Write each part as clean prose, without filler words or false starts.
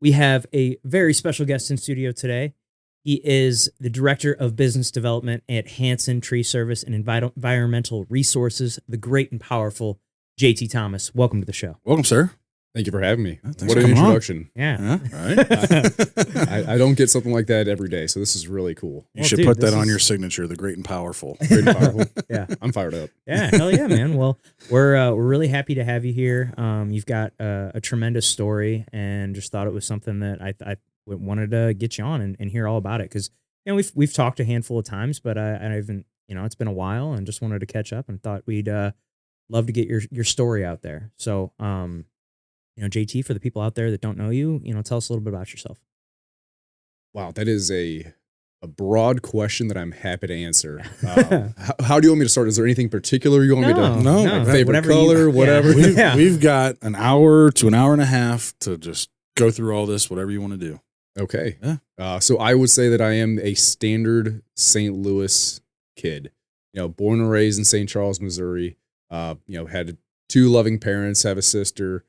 We have a very special guest in studio today. He is the Director of Business Development at Hanson Tree Service and Environmental Resources, the great and powerful JT Thomas. Welcome to the show. Welcome, sir. Thank you for having me. Thanks What for an coming on. introduction. Yeah. Right. I don't get something like that every day, so this is really cool. You Well, should dude, put that this on is- your signature, the great and powerful. Great and powerful. Yeah. I'm fired up. Yeah, hell yeah, man. Well, we're really happy to have you here. You've got a tremendous story, and just thought it was something that I wanted to get you on and hear all about it, because we've talked a handful of times, but I haven't, it's been a while, and just wanted to catch up and thought we'd love to get your story out there. So, JT, for the people out there that don't know you, tell us a little bit about yourself. Wow, that is a broad question that I'm happy to answer. How do you want me to start? Is there anything particular you want me to? No, Favorite whatever color, whatever. We've got an hour to an hour and a half to just go through all this, whatever you want to do. Okay. Yeah. So I would say that I am a standard St. Louis kid. Born and raised in St. Charles, Missouri. Had two loving parents, have a sister,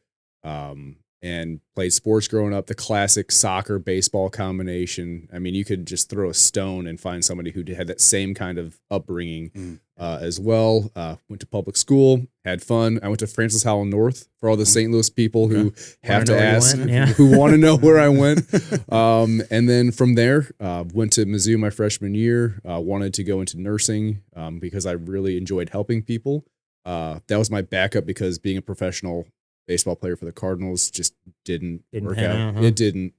and played sports growing up. The classic soccer baseball combination. I mean, you could just throw a stone and find somebody who had that same kind of upbringing as well. Went to public school, had fun. I went to Francis Howell North for all the St. Louis people who have to ask, who want to know where I went. And then from there, went to Mizzou my freshman year. Wanted to go into nursing because I really enjoyed helping people. That was my backup because being a professional baseball player for the Cardinals just didn't work out. Huh? It didn't.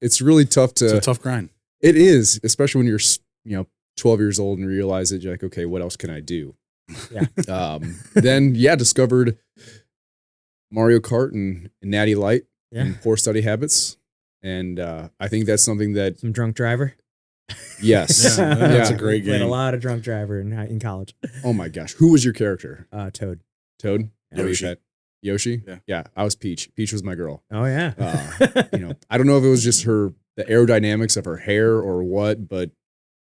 It's really tough to. It's a tough grind. It is, especially when you're 12 years old and realize that you're like, okay, what else can I do? Yeah. Then discovered Mario Kart and Natty Light and Poor Study Habits, and I think that's something that Some drunk driver. yes, Yeah, that's a great Played a game. lot of drunk driver in college. Oh my gosh, who was your character? Toad. Toad? Yoshi. Yoshi? Yeah. I was Peach. Peach was my girl. Oh yeah. I don't know if it was just the aerodynamics of her hair or what, but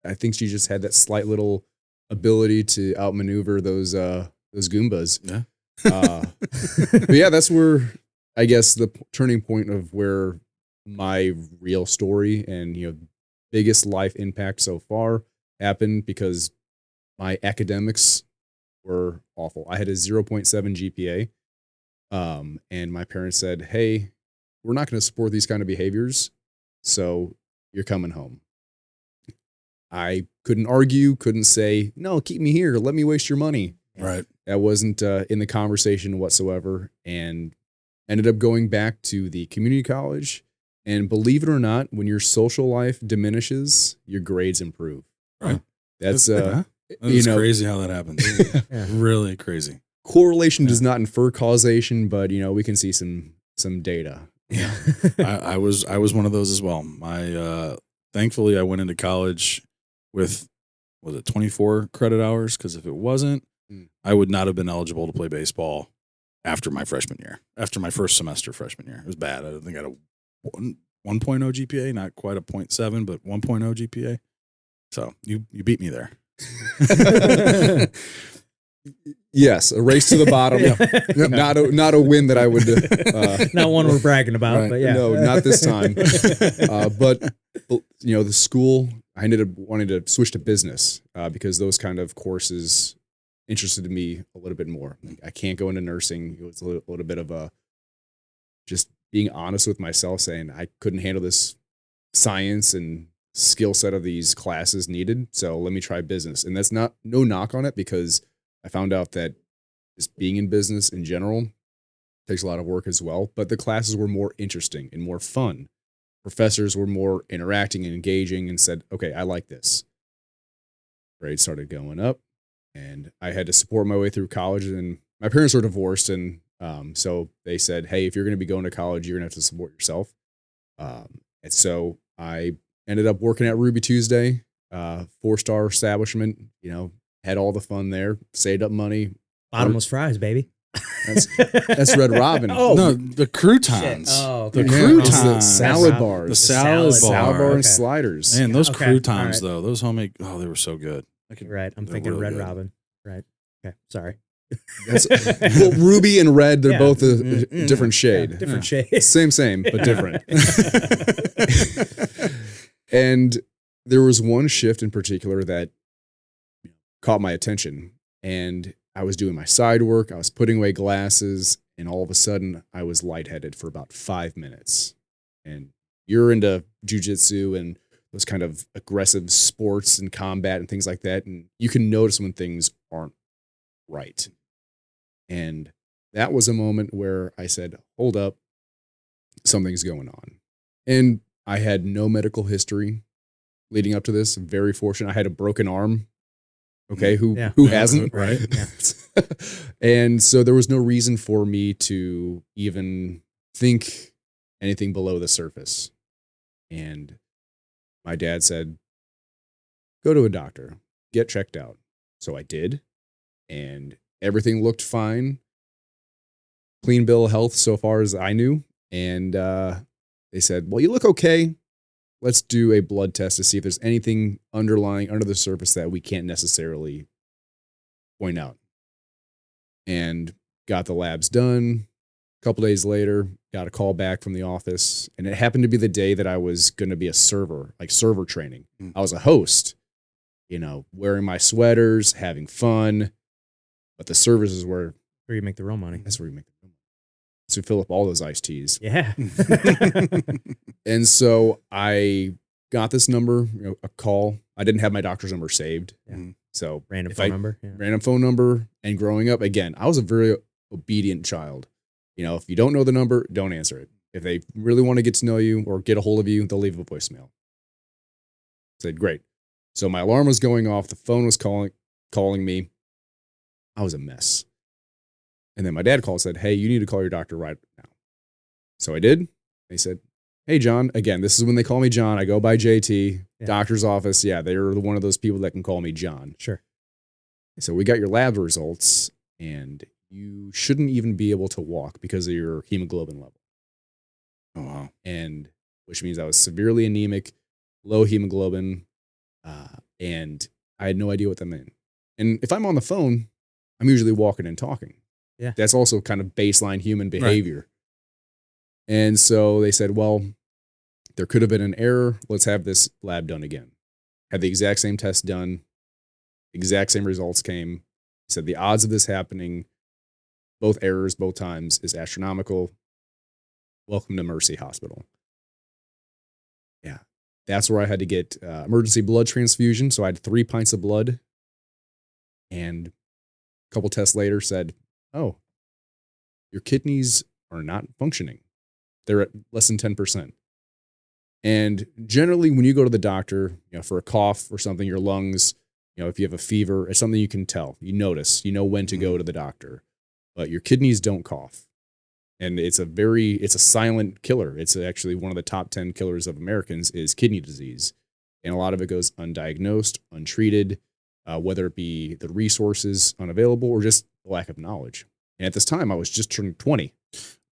I think she just had that slight little ability to outmaneuver those Goombas. Yeah. But yeah, that's where I guess the turning point of where my real story and biggest life impact so far happened, because my academics were awful. I had a 0.7 GPA. And my parents said, hey, we're not going to support these kind of behaviors, so you're coming home. I couldn't argue, couldn't say, no, keep me here. Let me waste your money. Right. That wasn't in the conversation whatsoever, and ended up going back to the community college. And believe it or not, when your social life diminishes, your grades improve. Right. That's It's crazy how that happens. Yeah. Really crazy. correlation does not infer causation, but we can see some data. Yeah. I was one of those as well. Thankfully I went into college with, was it 24 credit hours? Because if it wasn't, I would not have been eligible to play baseball after my freshman year, after my first semester freshman year. It was bad. I think I had a 1.0 GPA, not quite a 0.7, but 1.0 GPA. So you beat me there. Yes, a race to the bottom. Not a win that I would. Not one we're bragging about, Right. but yeah. No, not this time. But the school, I ended up wanting to switch to business because those kind of courses interested me a little bit more. Like, I can't go into nursing. It was a little bit of a just being honest with myself, saying I couldn't handle this science and skill set of these classes needed. So let me try business. And that's no knock on it, because I found out that just being in business in general takes a lot of work as well. But the classes were more interesting and more fun. Professors were more interacting and engaging, and said, okay, I like this. Grades started going up, and I had to support my way through college. And my parents were divorced, and so they said, hey, if you're going to be going to college, you're going to have to support yourself. And so I ended up working at Ruby Tuesday, 4-star establishment, had all the fun there, saved up money. Bottomless fries, baby. That's Red Robin. Oh, No, the croutons. Oh, The okay. croutons. The salad That's- bars. The salad Salad bar bar. and sliders. Man, those Okay, croutons, all right. though, those homemade, they were so good. Right. I'm They're thinking really Red good. Robin. Right. Okay. Sorry. That's, well, ruby and red, they're Yeah. both a different shade. Different shade. Same, but different. And there was one shift in particular that caught my attention. And I was doing my side work, I was putting away glasses, and all of a sudden I was lightheaded for about 5 minutes. And you're into jujitsu and those kind of aggressive sports and combat and things like that. And you can notice when things aren't right. And that was a moment where I said, hold up, something's going on. And I had no medical history leading up to this. Very fortunate. I had a broken arm. Okay, who hasn't? Right. Yeah. And so there was no reason for me to even think anything below the surface. And my dad said, go to a doctor, get checked out. So I did, and everything looked fine. Clean bill of health so far as I knew. And they said, well, you look okay. Let's do a blood test to see if there's anything underlying under the surface that we can't necessarily point out. And got the labs done. A couple days later, got a call back from the office. And it happened to be the day that I was going to be a server, like server training. I was a host, wearing my sweaters, having fun. But the service is where you make the real money. That's where you make the real money. So fill up all those iced teas. Yeah. And so I got this number, a call. I didn't have my doctor's number saved. Yeah. So Random phone number. Yeah. Random phone number. And growing up, again, I was a very obedient child. If you don't know the number, don't answer it. If they really want to get to know you or get a hold of you, they'll leave a voicemail. I said, great. So my alarm was going off. The phone was calling me. I was a mess. And then my dad called and said, hey, you need to call your doctor right now. So I did. They said, hey, John. Again, this is when they call me John. I go by JT, doctor's office. Yeah, they're one of those people that can call me John. Sure. So we got your lab results, and you shouldn't even be able to walk because of your hemoglobin level. Oh, wow. And which means I was severely anemic, low hemoglobin, and I had no idea what that meant. And if I'm on the phone, I'm usually walking and talking. Yeah. That's also kind of baseline human behavior. Right. And so they said, well, there could have been an error. Let's have this lab done again. Had the exact same test done. Exact same results came. Said the odds of this happening, both errors, both times, is astronomical. Welcome to Mercy Hospital. Yeah. That's where I had to get emergency blood transfusion. So I had 3 pints of blood. And a couple tests later said, oh, your kidneys are not functioning. They're at less than 10%. And generally, when you go to the doctor, for a cough or something, your lungs, if you have a fever, it's something you can tell. You notice, when to go to the doctor. But your kidneys don't cough. And it's a silent killer. It's actually one of the top 10 killers of Americans is kidney disease. And a lot of it goes undiagnosed, untreated, whether it be the resources unavailable or just the lack of knowledge. And at this time, I was just turning 20.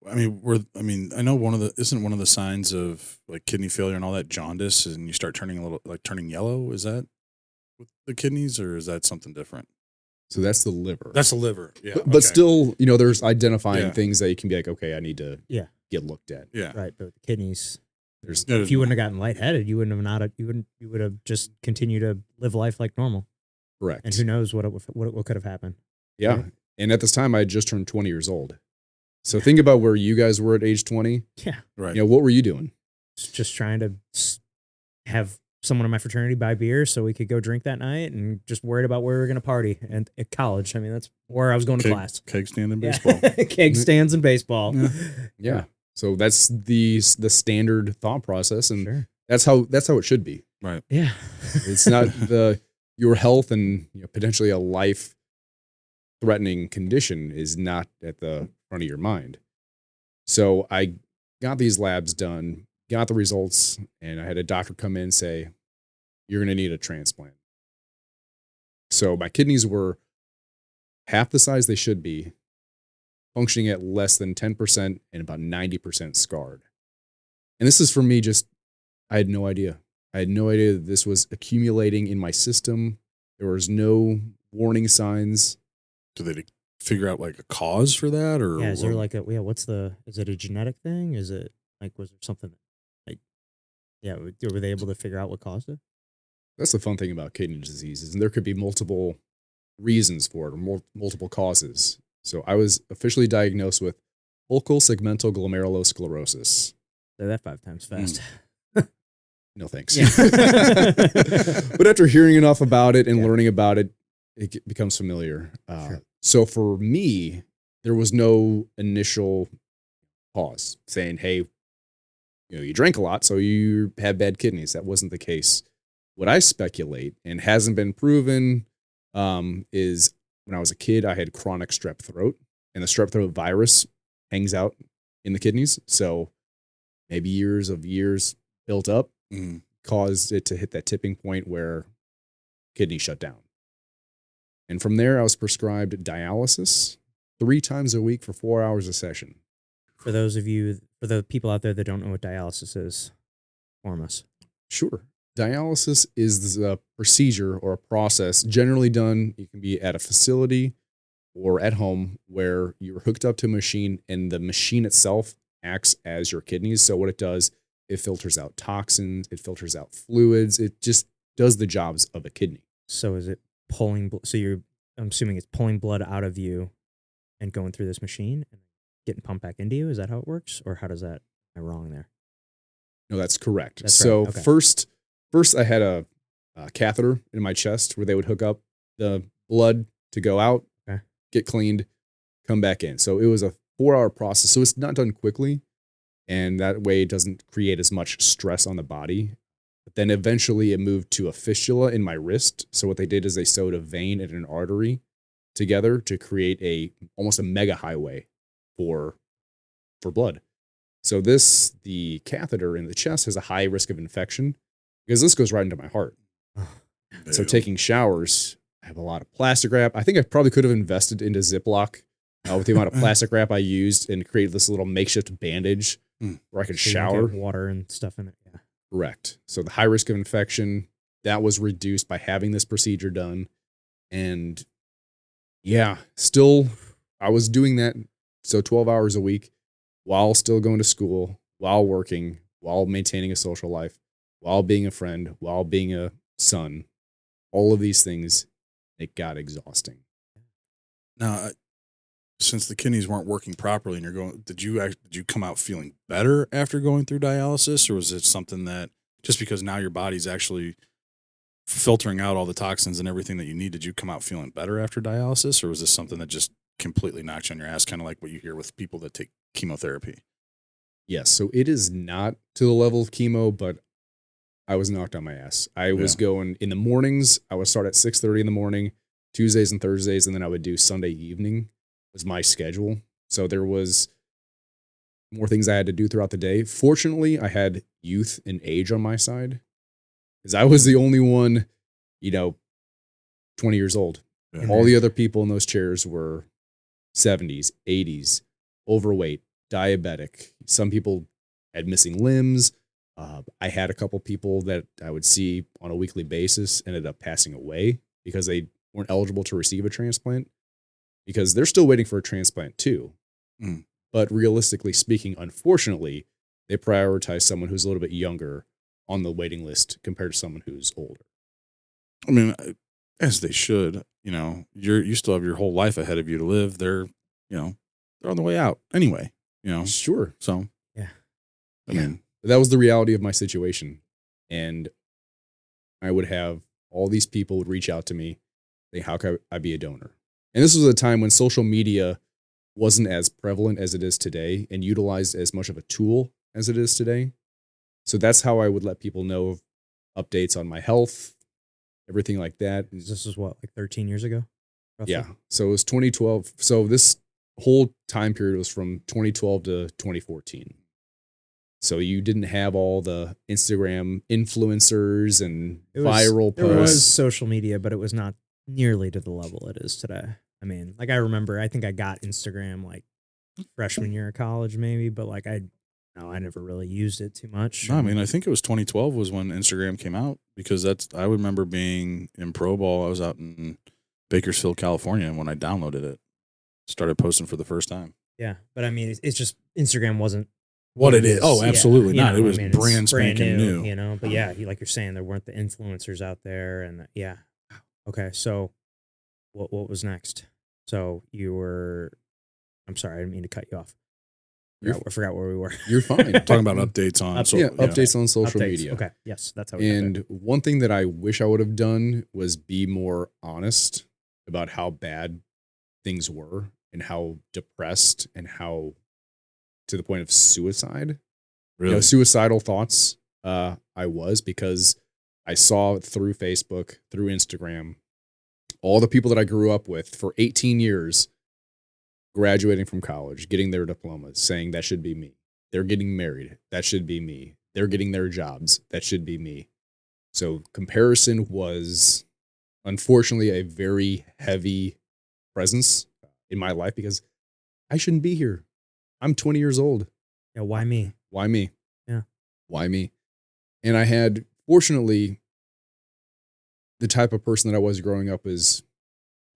I mean, I know isn't one of the signs of like kidney failure and all that jaundice, and you start turning yellow. Is that with the kidneys, or is that something different? So that's the liver. That's the liver. Yeah. But still, there's identifying things that you can be like, okay, I need to get looked at. Yeah. Right. But the kidneys, There's if you wouldn't have gotten lightheaded, you would have just continued to live life like normal. correct. And who knows what could have happened. Yeah. Right? And at this time, I had just turned 20 years old. So think about where you guys were at age 20. Yeah. Right. What were you doing? Just trying to have someone in my fraternity buy beer so we could go drink that night, and just worried about where we were going to party. And at college, I mean, that's where I was going to class. Keg stand in Yeah. baseball. Keg stands in baseball. Yeah. So that's the standard thought process, and Sure. that's how it should be. Right. Yeah. It's not your health and potentially a life threatening condition is not at the front of your mind. So I got these labs done, got the results, and I had a doctor come in and say, you're going to need a transplant. So my kidneys were half the size they should be, functioning at less than 10% and about 90% scarred. And this is for me I had no idea. I had no idea that this was accumulating in my system. There was no warning signs. Do they figure out like a cause for that, or Yeah, is there like a is it a genetic thing? Is it like was there something like yeah, were they able to figure out what caused it? That's the fun thing about kidney disease is there could be multiple reasons for it or multiple causes. So I was officially diagnosed with focal segmental glomerulosclerosis. Say that 5 times fast. No thanks. Yeah. But after hearing enough about it and Yeah. learning about it, it becomes familiar. Sure. So for me, there was no initial pause saying, hey, you drank a lot, so you have bad kidneys. That wasn't the case. What I speculate and hasn't been proven is when I was a kid, I had chronic strep throat, and the strep throat virus hangs out in the kidneys. So maybe years built up caused it to hit that tipping point where kidney shut down. And from there, I was prescribed dialysis 3 times a week for 4 hours a session. For the people out there that don't know what dialysis is, inform us. Sure. Dialysis is a procedure or a process generally done, it can be at a facility or at home, where you're hooked up to a machine and the machine itself acts as your kidneys. So what it does, it filters out toxins, it filters out fluids, it just does the jobs of a kidney. So is it pulling? I'm assuming it's pulling blood out of you and going through this machine and getting pumped back into you. Is that how it works, or how does that? Am I wrong there? No, that's correct. That's so right. Okay. first I had a catheter in my chest where they would hook up the blood to go out, Okay. get cleaned, come back in. So it was a 4-hour process. So it's not done quickly, and that way it doesn't create as much stress on the body. But then eventually it moved to a fistula in my wrist. So what they did is they sewed a vein and an artery together to create almost a mega highway for blood. So the catheter in the chest has a high risk of infection because this goes right into my heart. So taking showers, I have a lot of plastic wrap. I think I probably could have invested into Ziploc with the amount of plastic wrap I used and created this little makeshift bandage where I could So you don't shower. get water and stuff in it. Yeah. Correct. So the high risk of infection, that was reduced by having this procedure done. And yeah, still, I was doing that. So 12 hours a week while still going to school, while working, while maintaining a social life, while being a friend, while being a son. All of these things, it got exhausting. Now, since the kidneys weren't working properly and you're going, did you come out feeling better after going through dialysis, or was it something that just because now your body's actually filtering out all the toxins and everything that you need, did you come out feeling better after dialysis, or was this something that just completely knocked you on your ass, kind of like what you hear with people that take chemotherapy? Yes, so it is not to the level of chemo, but I was knocked on my ass. I was going in the mornings. I would start at 6:30 in the morning, Tuesdays and Thursdays, and then I would do Sunday evening was my schedule. So there was more things I had to do throughout the day. Fortunately, I had youth and age on my side because I was the only one, 20 years old. Yeah. All the other people in those chairs were 70s, 80s, overweight, diabetic. Some people had missing limbs. I had a couple people that I would see on a weekly basis ended up passing away because they weren't eligible to receive a transplant because they're still waiting for a transplant too. But realistically speaking, unfortunately, they prioritize someone who's a little bit younger on the waiting list compared to someone who's older. I mean, as they should. You still have your whole life ahead of you to live. They're on the way out anyway. Sure. So Yeah. I mean, that was the reality of my situation. And I would have all these people would reach out to me, saying, how can I be a donor? And this was a time when social media wasn't as prevalent as it is today and utilized as much of a tool as it is today. So that's how I would let people know of updates on my health, everything like that. This is what, like 13 years ago? Roughly? Yeah. So it was 2012. So this whole time period was from 2012 to 2014. So you didn't have all the Instagram influencers and viral There was posts. social media, but it was not nearly to the level it is today. I mean, like I remember, I think I got Instagram like freshman year of college, maybe, but like I never really used it too much. no, I mean, I think it was 2012 was when Instagram came out, because I remember being in pro ball. I was out in Bakersfield, California when I downloaded it. started posting for the first time. Yeah. But I mean, it's just Instagram wasn't What it is. Oh, Yeah, absolutely you not. know, It was I mean, it's brand spanking new. you know, but yeah, like you're saying, there weren't the influencers out there and yeah. Okay. So what was next? So you were, I'm sorry, I didn't mean to cut you off. I forgot where we were. You're fine. Talking about updates on Updates on social Updates. media. Okay. Yes. That's how we got there. And one thing that I wish I would have done was be more honest about how bad things were and how depressed and how to the point of suicide. Really? Suicidal thoughts I was, because I saw through Facebook, through Instagram, all the people that I grew up with for 18 years graduating from college, getting their diplomas, saying that should be me. They're getting married. That should be me. They're getting their jobs. That should be me. So comparison was unfortunately a very heavy presence in my life, because I shouldn't be here. I'm 20 years old. Yeah. Why me? Why me? Yeah. Why me? And I had, fortunately, the type of person that I was growing up is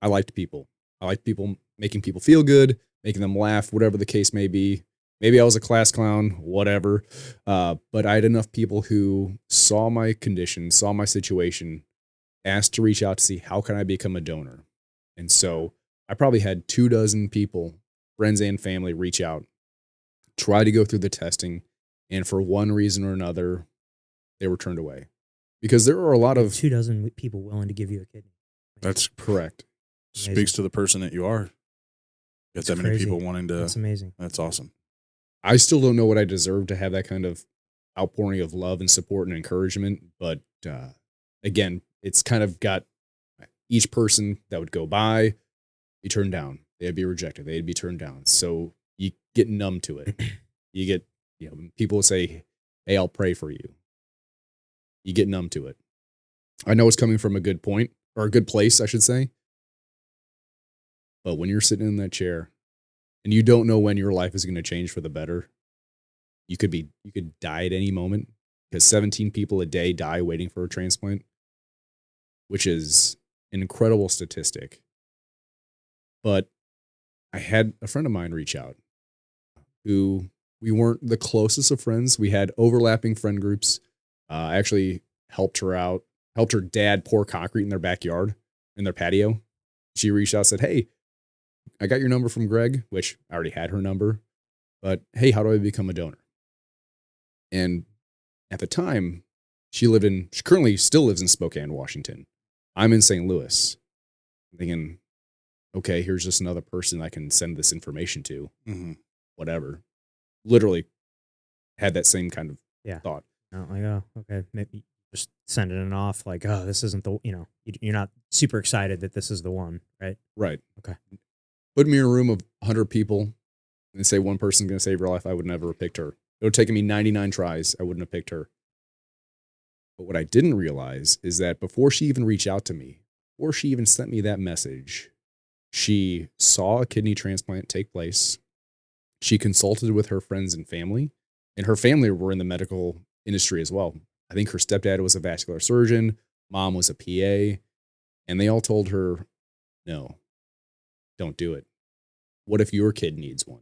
I liked people. I liked people, making people feel good, making them laugh, whatever the case may be. Maybe I was a class clown, whatever. But I had enough people who saw my condition, saw my situation, asked to reach out to see how can I become a donor. And so I probably had 24 people, friends and family, reach out, try to go through the testing. And for one reason or another, they were turned away. Because there are a lot of 24 people willing to give you a kidney. That's correct. Amazing. Speaks to the person that you are. Get that many crazy. people wanting to. That's amazing. That's awesome. I still don't know what I deserve to have that kind of outpouring of love and support and encouragement. But again, it's kind of got each person that would go by, be turned down. They'd be rejected. They'd be turned down. So you get numb to it. You get, people will say, hey, I'll pray for you. You get numb to it. I know it's coming from a good point, or a good place, I should say. But when you're sitting in that chair and you don't know when your life is going to change for the better, you could die at any moment, because 17 people a day die waiting for a transplant, which is an incredible statistic. But I had a friend of mine reach out who, we weren't the closest of friends. We had overlapping friend groups. I actually helped her out, helped her dad pour concrete in their backyard, in their patio. She reached out and said, hey, I got your number from Greg, which I already had her number, but hey, how do I become a donor? And at the time, she currently still lives in Spokane, Washington. I'm in St. Louis. I'm thinking, okay, here's just another person I can send this information to. Mm-hmm. Whatever. Literally had that same kind of thought. Not like, oh, okay, maybe just sending it off like, oh, this isn't the, you're not super excited that this is the one, right? Right. Okay. Put me in a room of 100 people and say one person's going to save your life, I would never have picked her. It would have taken me 99 tries. I wouldn't have picked her. But what I didn't realize is that before she even reached out to me, before she even sent me that message, she saw a kidney transplant take place. She consulted with her friends and family her family were in the medical industry as well. I think her stepdad was a vascular surgeon, mom was a PA, and they all told her, no, don't do it. What if your kid needs one?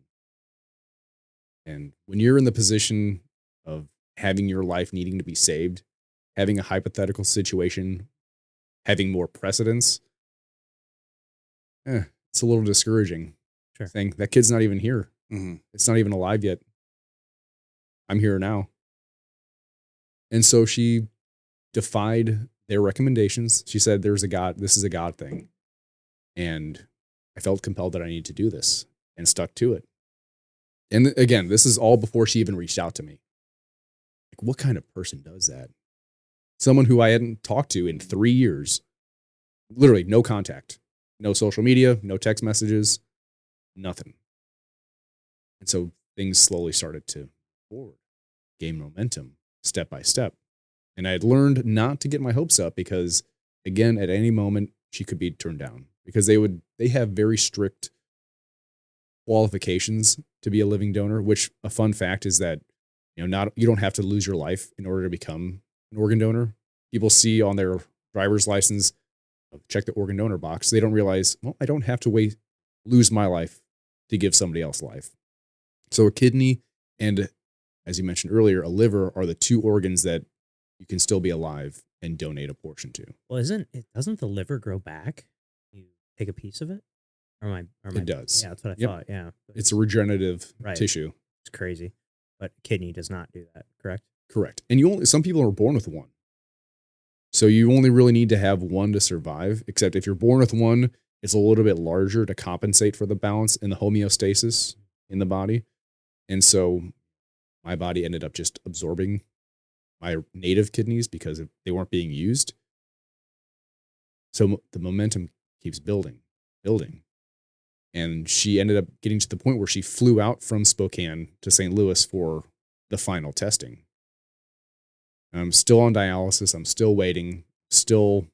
And when you're in the position of having your life needing to be saved, having a hypothetical situation, having more precedence, it's a little discouraging. Sure. Saying that kid's not even here. Mm-hmm. It's not even alive yet. I'm here now. And so she defied their recommendations. She said, there's a God, this is a God thing. And I felt compelled that I need to do this, and stuck to it. And again, this is all before she even reached out to me. Like, what kind of person does that? Someone who I hadn't talked to in 3 years, literally no contact, no social media, no text messages, nothing. And so things slowly started to forward, gain momentum step by step. And I had learned not to get my hopes up, because again, at any moment she could be turned down, because they have very strict qualifications to be a living donor, which a fun fact is that, you don't have to lose your life in order to become an organ donor. People see on their driver's license, check the organ donor box. They don't realize, well, I don't have to wait lose my life to give somebody else life. So a kidney and, as you mentioned earlier, a liver are the two organs that you can still be alive and donate a portion to. Well, doesn't the liver grow back? You take a piece of it? It does. Yeah, that's what I Yep. thought. Yeah. It's a regenerative Right. tissue. It's crazy. But kidney does not do that, correct? Correct. And some people are born with one. So you only really need to have one to survive, except if you're born with one, it's a little bit larger to compensate for the balance and the homeostasis in the body. And so my body ended up just absorbing my native kidneys because they weren't being used. So the momentum keeps building. And she ended up getting to the point where she flew out from Spokane to St. Louis for the final testing. I'm still on dialysis. I'm still waiting, still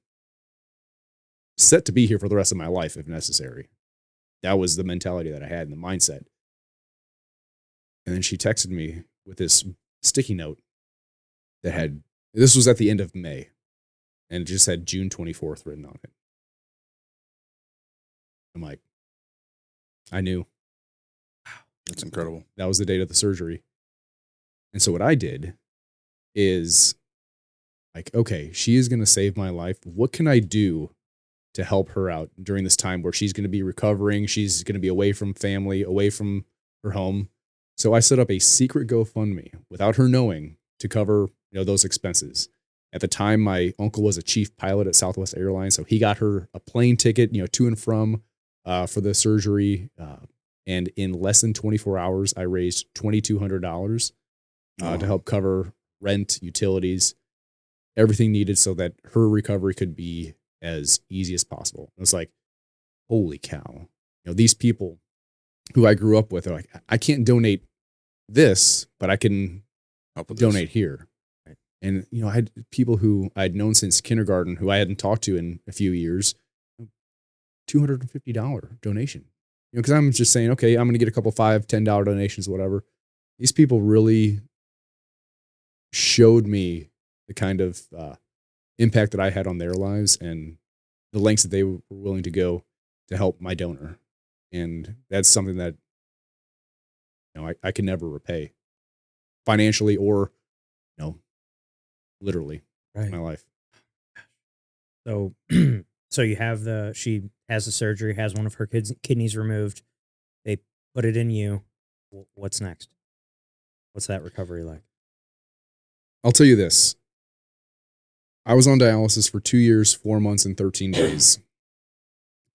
set to be here for the rest of my life if necessary. That was the mentality that I had and the mindset. And then she texted me with this sticky note this was at the end of May, and it just had June 24th written on it. I'm like, I knew. That's incredible. That was the date of the surgery. And so what I did is like, okay, she is going to save my life. What can I do to help her out during this time where she's going to be recovering? She's going to be away from family, away from her home. So I set up a secret GoFundMe without her knowing to cover, those expenses. At the time, my uncle was a chief pilot at Southwest Airlines, so he got her a plane ticket, to and from for the surgery. And in less than 24 hours, I raised $2,200 to help cover rent, utilities, everything needed so that her recovery could be as easy as possible. And it's like, holy cow. These people who I grew up with are like, I can't donate this, but I can donate here. Right. And, I had people who I'd known since kindergarten who I hadn't talked to in a few years, $250 donation. Because I'm just saying, okay, I'm going to get a couple $5, $10 donations, whatever. These people really showed me the kind of impact that I had on their lives and the lengths that they were willing to go to help my donor. And that's something that I can never repay financially or literally in my life. So so she has the surgery, has one of her kidneys removed. They put it in you. What's next? What's that recovery like? I'll tell you this. I was on dialysis for 2 years, 4 months, and 13 days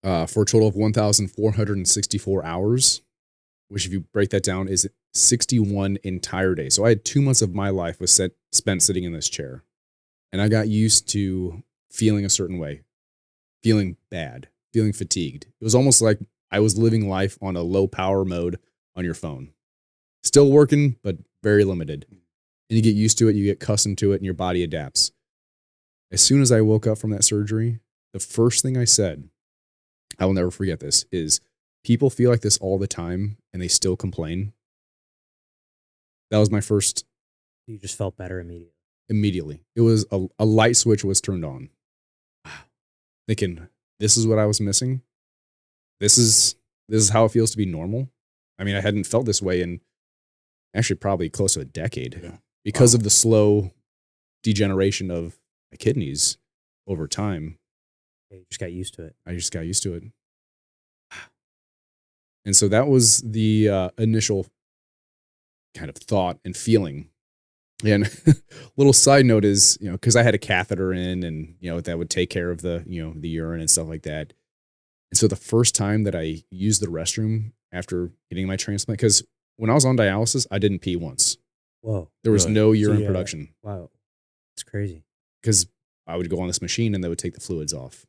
for a total of 1,464 hours, which if you break that down is 61 entire days. So I had 2 months of my life spent sitting in this chair. And I got used to feeling a certain way, feeling bad, feeling fatigued. It was almost like I was living life on a low power mode on your phone. Still working, but very limited. And you get used to it, you get accustomed to it, and your body adapts. As soon as I woke up from that surgery, the first thing I said, I will never forget this, is people feel like this all the time and they still complain. That was my first. You just felt better immediately. Immediately. It was a light switch was turned on. Wow. Thinking, this is what I was missing. This is how it feels to be normal. I mean, I hadn't felt this way in actually probably close to a decade because of the slow degeneration of my kidneys over time. You just got used to it. I just got used to it. And so that was the initial kind of thought and feeling. And little side note is, because I had a catheter in and, that would take care of the, the urine and stuff like that. And so the first time that I used the restroom after getting my transplant, because when I was on dialysis, I didn't pee once. Whoa. There was no urine production. Wow. It's crazy. Because I would go on this machine and they would take the fluids off.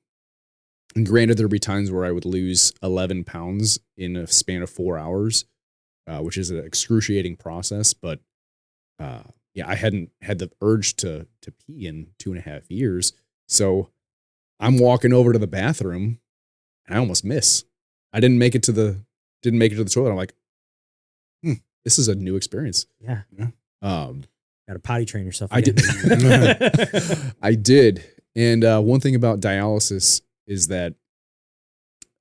And granted, there'd be times where I would lose 11 pounds in a span of 4 hours, which is an excruciating process. But I hadn't had the urge to pee in 2.5 years. So I'm walking over to the bathroom and I almost miss. I didn't make it to the toilet. I'm like, this is a new experience. Yeah. Got to potty train yourself. I did. I did. And one thing about dialysis is that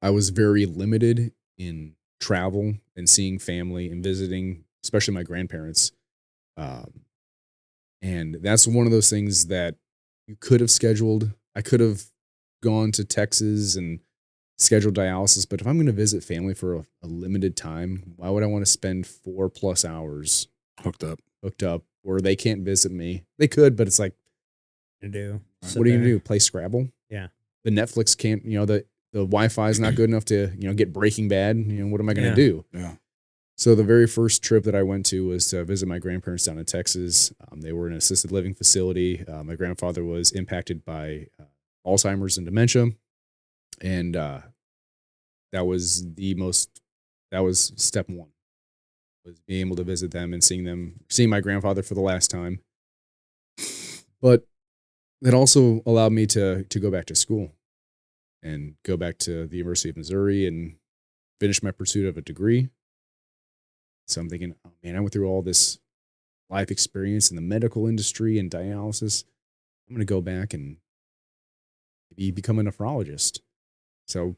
I was very limited in travel and seeing family and visiting, especially my grandparents. Um, and that's one of those things that you could have scheduled. I could have gone to Texas and scheduled dialysis, but if I'm going to visit family for a limited time, why would I want to spend 4+ hours Hooked up. where they can't visit me? They could, but it's like, To do. what are you going to do? Play Scrabble? Yeah. The Netflix can't, the Wi-Fi is not good enough to, get Breaking Bad. What am I going to do? Yeah. So the very first trip that I went to was to visit my grandparents down in Texas. They were in an assisted living facility. My grandfather was impacted by Alzheimer's and dementia. And that was step one, was being able to visit them and seeing my grandfather for the last time. But that also allowed me to go back to school and go back to the University of Missouri and finish my pursuit of a degree. So I'm thinking, oh man, I went through all this life experience in the medical industry and dialysis. I'm going to go back and maybe become a nephrologist. So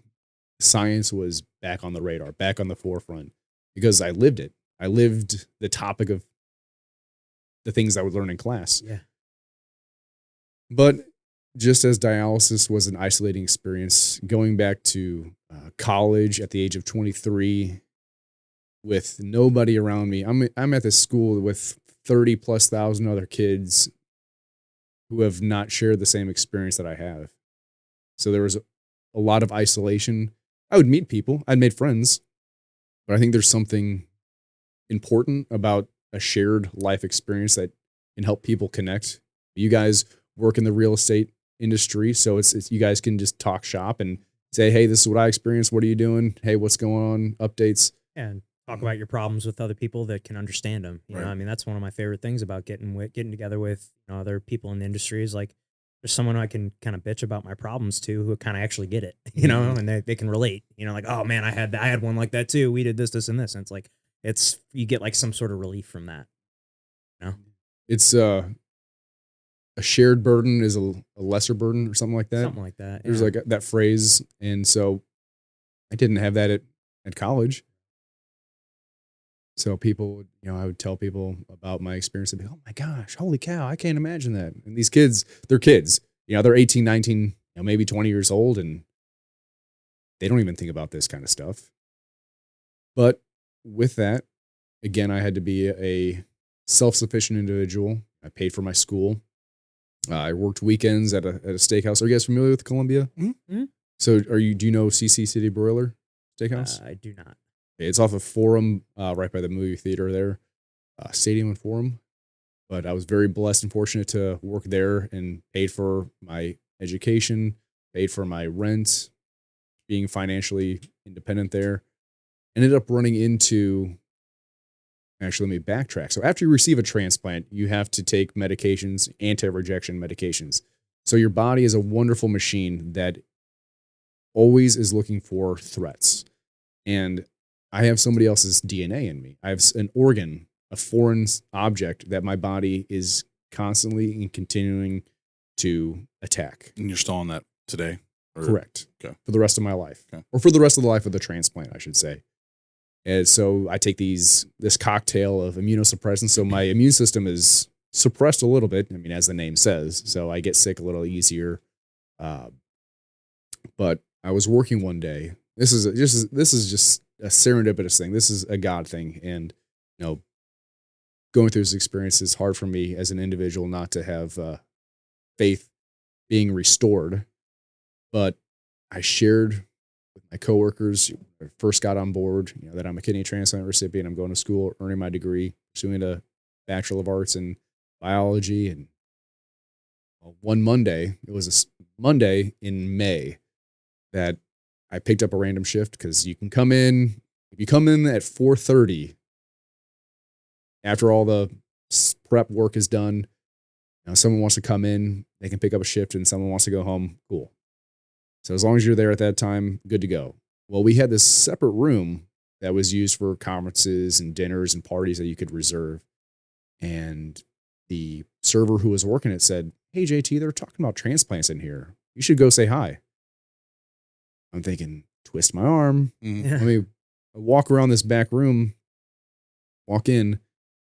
science was back on the radar, back on the forefront, because I lived it. I lived the topic of the things I would learn in class. Yeah. But just as dialysis was an isolating experience, going back to college at the age of 23 with nobody around me, I'm at this school with 30,000+ other kids who have not shared the same experience that I have. So there was a lot of isolation. I would meet people. I'd made friends, but I think there's something important about a shared life experience that can help people connect. You guys work in the real estate industry, so it's you guys can just talk shop and say, hey, this is what I experienced. What are you doing? Hey, what's going on? Updates. And talk about your problems with other people that can understand them. You know, Right. I mean, that's one of my favorite things about getting together with other people in the industry is like, there's someone I can kind of bitch about my problems to who kind of actually get it, and they can relate, like, oh man, I had one like that too. We did this, and this. And it's like, you get like some sort of relief from that. It's a shared burden is a lesser burden or something like that. Something like that. There's like that phrase. And so I didn't have that at college. So people, I would tell people about my experience and be, oh my gosh, holy cow, I can't imagine that. And these kids, they're kids, they're 18, 19, maybe 20 years old, and they don't even think about this kind of stuff. But with that, again, I had to be a self-sufficient individual. I paid for my school. I worked weekends at a steakhouse. Are you guys familiar with Columbia? Mm-hmm. So do you know CC City Broiler Steakhouse? I do not. It's off of Forum, right by the movie theater there, Stadium and Forum. But I was very blessed and fortunate to work there and paid for my education, paid for my rent, being financially independent there. Ended up running into, actually, let me backtrack. So after you receive a transplant, you have to take medications, anti-rejection medications. So your body is a wonderful machine that always is looking for threats. And I have somebody else's DNA in me. I have an organ, a foreign object that my body is constantly and continuing to attack. And you're still on that today? Correct. Okay. For the rest of my life. Okay. Or for the rest of the life of the transplant, I should say. And so I take this cocktail of immunosuppressants. So my immune system is suppressed a little bit. I mean, as the name says, so I get sick a little easier. But I was working one day. This is just a serendipitous thing. This is a God thing. And, going through this experience is hard for me as an individual not to have faith being restored. But I shared with my coworkers when I first got on board, that I'm a kidney transplant recipient. I'm going to school, earning my degree, pursuing a Bachelor of Arts in biology. And one Monday, it was a Monday in May, that I picked up a random shift because you can come in, if you come in at 4:30, after all the prep work is done, someone wants to come in, they can pick up a shift, and someone wants to go home, cool. So as long as you're there at that time, good to go. Well, we had this separate room that was used for conferences and dinners and parties that you could reserve. And the server who was working it said, hey, JT, they're talking about transplants in here. You should go say hi. I'm thinking, twist my arm. Mm-hmm. Let me I walk around this back room, walk in,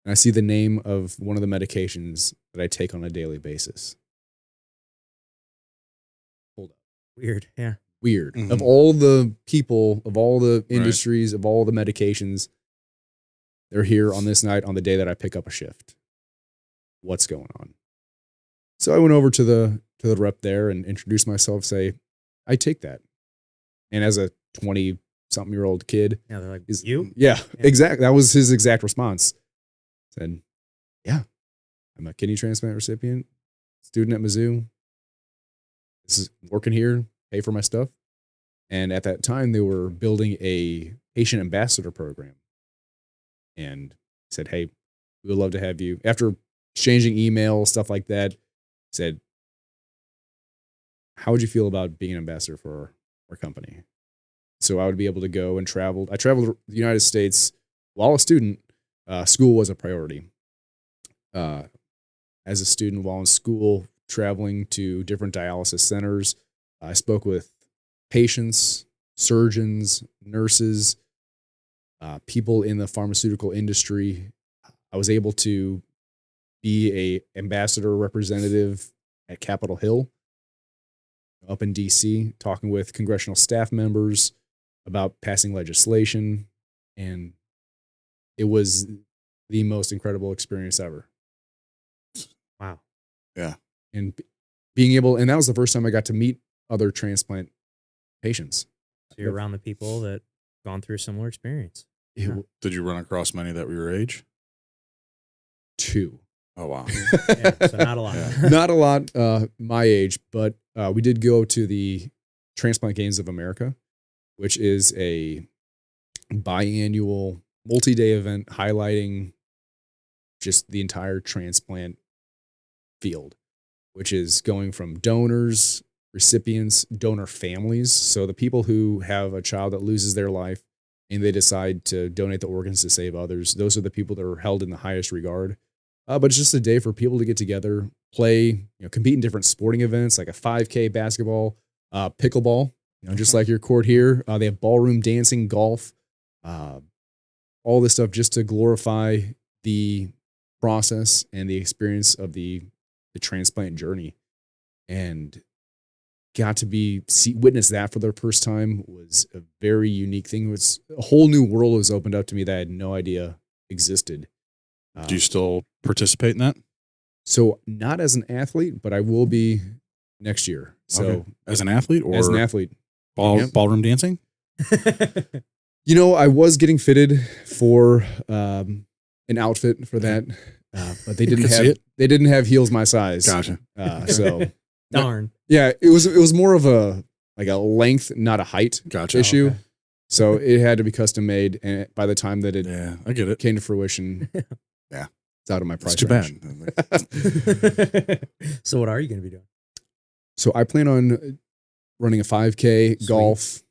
and I see the name of one of the medications that I take on a daily basis. Hold up. Weird. Yeah. Weird. Mhm. Of all the people, of all the industries, of all the medications, they're here on this night on the day that I pick up a shift. What's going on? So I went over to the rep there and introduced myself, say, I take that. And as a 20-something-year-old kid, Yeah. They're like, is you? Yeah, Yeah. exactly. That was his exact response. Said, yeah, I'm a kidney transplant recipient, student at Mizzou. This is working here, pay for my stuff. And at that time, they were building a patient ambassador program. And said, hey, we would love to have you. After exchanging email, stuff like that, said, how would you feel about being an ambassador for our company? So I would be able to go and travel. I traveled the United States while a student. School was a priority. As a student while in school, traveling to different dialysis centers, I spoke with patients, surgeons, nurses, people in the pharmaceutical industry. I was able to be a ambassador representative at Capitol Hill up in DC, talking with congressional staff members about passing legislation. And it was the most incredible experience ever. Wow. Yeah. And being able, and that was the first time I got to meet other transplant patients. So you're around the people that gone through a similar experience. Did you run across many that were your age? 2. Oh, wow. Yeah, so not a lot. Yeah. Not a lot my age, but we did go to the Transplant Games of America, which is a biannual multi-day event highlighting just the entire transplant field, which is going from donors, recipients, donor families. So the people who have a child that loses their life and they decide to donate the organs to save others, those are the people that are held in the highest regard. But it's just a day for people to get together, play, compete in different sporting events like a 5K basketball, pickleball, just like your court here. They have ballroom dancing, golf, all this stuff just to glorify the process and the experience of the transplant journey. And got to witness that for the first time was a very unique thing. It was a whole new world was opened up to me that I had no idea existed. Do you still participate in that? So not as an athlete, but I will be next year. So Okay. As an athlete or as an athlete, ballroom dancing? I was getting fitted for an outfit for that, but they didn't have heels my size. Gotcha. So Darn. yeah, it was more of a length, not a height Gotcha. issue. Okay. So it had to be custom made, and by the time that it Yeah, I get it. came to fruition, Yeah. it's out of my price It's too range. bad. So what are you going to be doing? So I plan on running a 5K, Sweet. golf,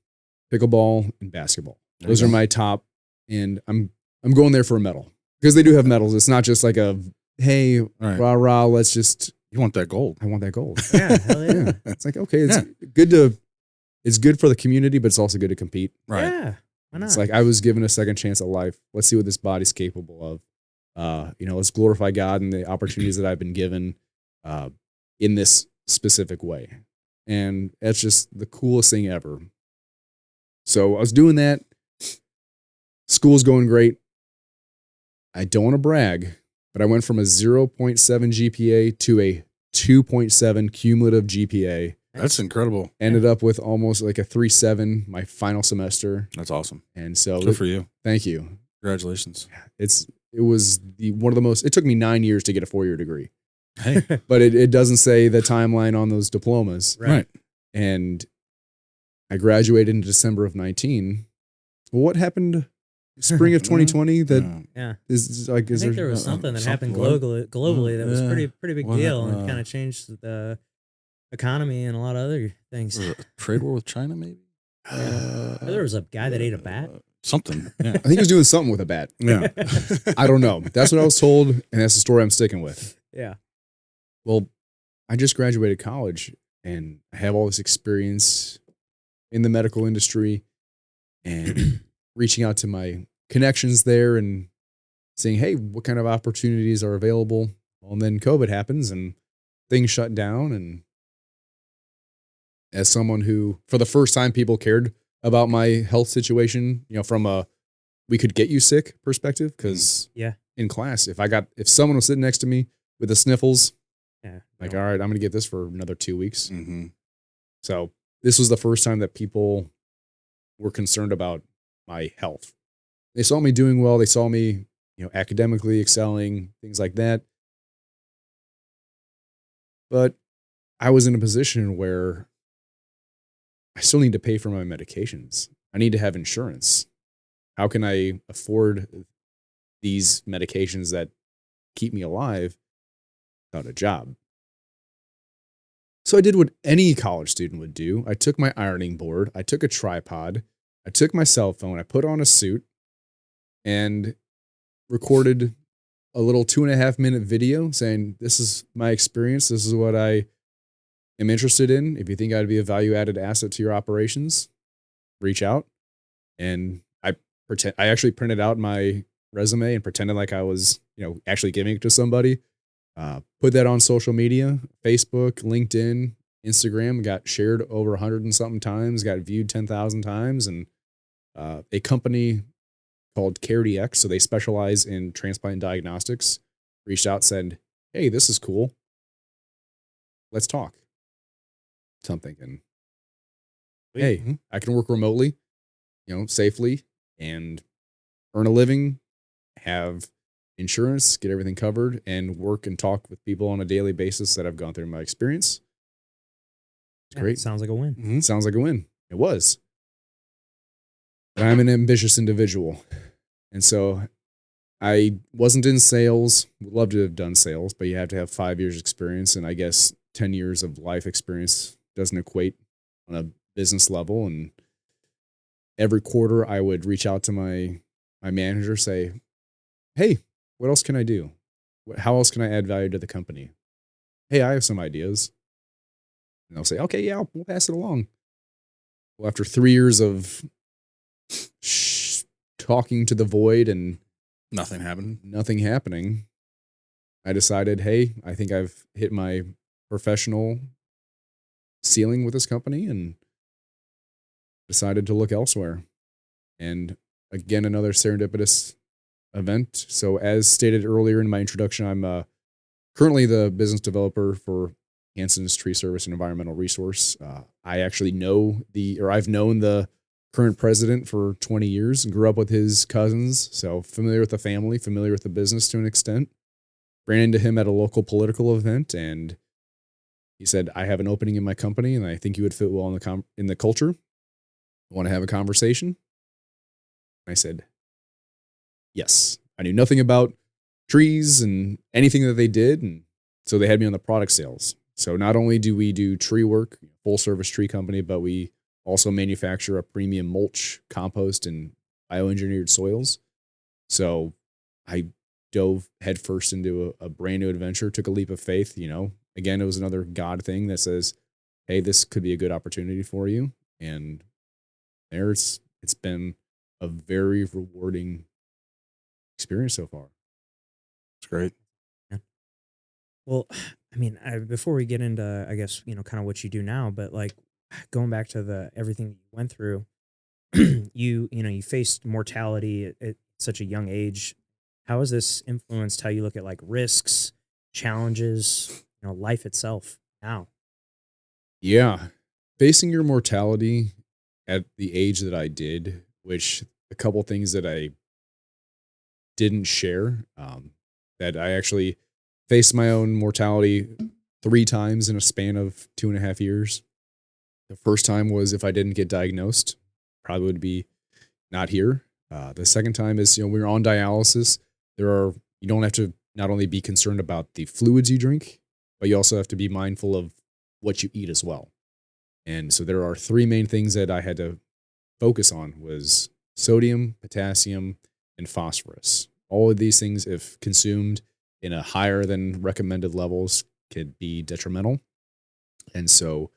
pickleball, and basketball. There Those you are go. my top, and I'm going there for a medal because they do have medals. It's not just like a hey Right. rah rah. Let's just You want that gold. I want that gold. Yeah, hell yeah. Yeah, it's like okay, it's good for the community, but it's also good to compete. Right. Yeah. Why not? It's like I was given a second chance at life. Let's see what this body's capable of. Let's glorify God and the opportunities that I've been given in this specific way. And that's just the coolest thing ever. So I was doing that. School's going great. I don't want to brag, but I went from a 0.7 GPA to a 2.7 cumulative GPA. That's incredible. Ended up with almost like a 3.7 my final semester. That's awesome. And so Good for you. thank you. Congratulations. It was one of the most, it took me 9 years to get a 4-year degree, Hey. but it doesn't say the timeline on those diplomas. Right. And I graduated in December of 19. Well, what happened spring of 2020 that Yeah. is like, I is think there there was something that happened something- globally that was Yeah. pretty big What, deal and kind of changed the economy and a lot of other things. Was it a trade war with China, maybe? There was a guy that ate a bat. Something. Yeah. I think he was doing something with a bat. Yeah. I don't know. That's what I was told. And that's the story I'm sticking with. Yeah. Well, I just graduated college and I have all this experience in the medical industry. And reaching out to my connections there and saying, hey, what kind of opportunities are available? Well, and then COVID happens and things shut down. And as someone who, for the first time, people cared about my health situation, from a we could get you sick perspective. Because Yeah. in class, if someone was sitting next to me with the sniffles, Yeah. all right, I'm going to get this for another 2 weeks. Mm-hmm. So this was the first time that people were concerned about my health. They saw me doing well. They saw me, academically excelling, things like that. But I was in a position where I still need to pay for my medications. I need to have insurance. How can I afford these medications that keep me alive without a job? So I did what any college student would do. I took my ironing board, I took a tripod, I took my cell phone, I put on a suit, and recorded a little 2.5 minute video saying, this is my experience. This is what I am interested in. If you think I'd be a value added asset to your operations, reach out. And I actually printed out my resume and pretended like I was, actually giving it to somebody. Put that on social media, Facebook, LinkedIn, Instagram, got shared over 100 and something times, got viewed 10,000 times. And a company called CareDX, so they specialize in transplant diagnostics, reached out, said, hey, this is cool. Let's talk. So I'm thinking, hey, I can work remotely, safely and earn a living, have insurance, get everything covered, and work and talk with people on a daily basis that I've gone through in my experience. It's great. Sounds like a win. Mm-hmm. Sounds like a win. It was. But I'm an ambitious individual. And so I wasn't in sales. Would love to have done sales, but you have to have 5 years experience. And I guess 10 years of life experience doesn't equate on a business level. And every quarter I would reach out to my manager, say, hey, what else can I do? How else can I add value to the company? Hey, I have some ideas. And they'll say, okay, yeah, we'll pass it along. Well, after 3 years of talking to the void and Nothing happening, I decided, hey, I think I've hit my professional ceiling with this company and decided to look elsewhere. And again, another serendipitous event. So as stated earlier in my introduction, I'm currently the business developer for Hanson's Tree Service and Environmental Resource. I actually I've known the current president for 20 years and grew up with his cousins. So familiar with the family, familiar with the business to an extent. Ran into him at a local political event and he said, I have an opening in my company and I think you would fit well in the culture. Want to have a conversation? I said, yes. I knew nothing about trees and anything that they did. And so they had me on the product sales. So not only do we do tree work, full service tree company, but we also manufacture a premium mulch, compost, and bioengineered soils. So I dove headfirst into a brand new adventure, took a leap of faith. Again, it was another God thing that says, hey, this could be a good opportunity for you. And it's been a very rewarding experience so far. It's great. Yeah. Well, I mean, before we get into, I guess, kind of what you do now, but like going back to everything you went through, you faced mortality at such a young age. How has this influenced how you look at like risks, challenges, life itself now? Yeah. Facing your mortality at the age that I did, which a couple things that I didn't share, that I actually faced my own mortality 3 times in a span of 2.5 years. The first time was if I didn't get diagnosed, probably would be not here. The second time is, when we're on dialysis, you don't have to not only be concerned about the fluids you drink, but you also have to be mindful of what you eat as well. And so there are 3 main things that I had to focus on was sodium, potassium, and phosphorus. All of these things, if consumed in a higher than recommended levels, could be detrimental. And so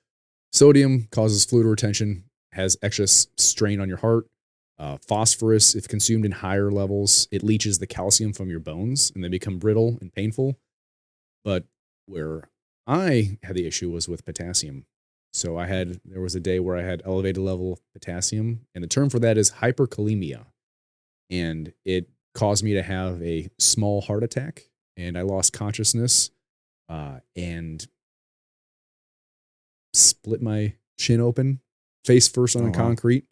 sodium causes fluid retention, has extra strain on your heart, Phosphorus, if consumed in higher levels, it leaches the calcium from your bones and they become brittle and painful. But where I had the issue was with potassium. So there was a day where I had elevated level of potassium, and the term for that is hyperkalemia. And it caused me to have a small heart attack, and I lost consciousness and split my chin open, face first on the concrete.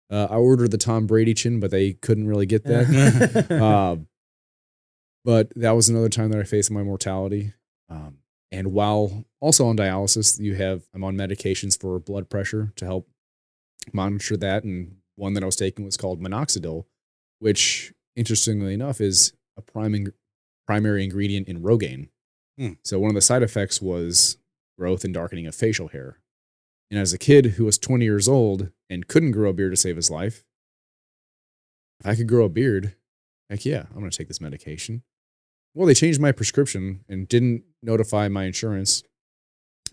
I ordered the Tom Brady chin, but they couldn't really get that. But that was another time that I faced my mortality. And while also on dialysis, I'm on medications for blood pressure to help monitor that. And one that I was taking was called minoxidil, which interestingly enough is a primary ingredient in Rogaine. So one of the side effects was growth and darkening of facial hair. And as a kid who was 20 years old and couldn't grow a beard to save his life, if I could grow a beard, heck yeah, I'm going to take this medication. Well, they changed my prescription and didn't notify my insurance,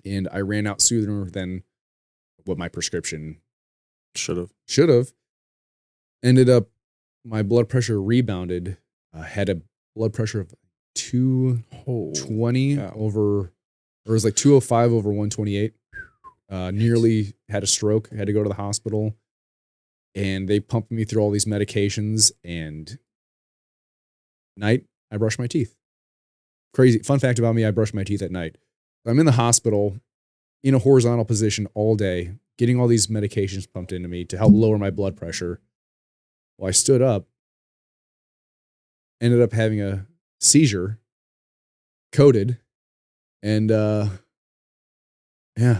and I ran out sooner than what my prescription should have. Ended up, my blood pressure rebounded. Had a blood pressure of 220 over, or it was like 205 over 128. Nearly had a stroke. Had to go to the hospital, and they pumped me through all these medications. And night, I brushed my teeth. Crazy. Fun fact about me, I brush my teeth at night. I'm in the hospital in a horizontal position all day, getting all these medications pumped into me to help lower my blood pressure. Well, I stood up, ended up having a seizure, coded, and that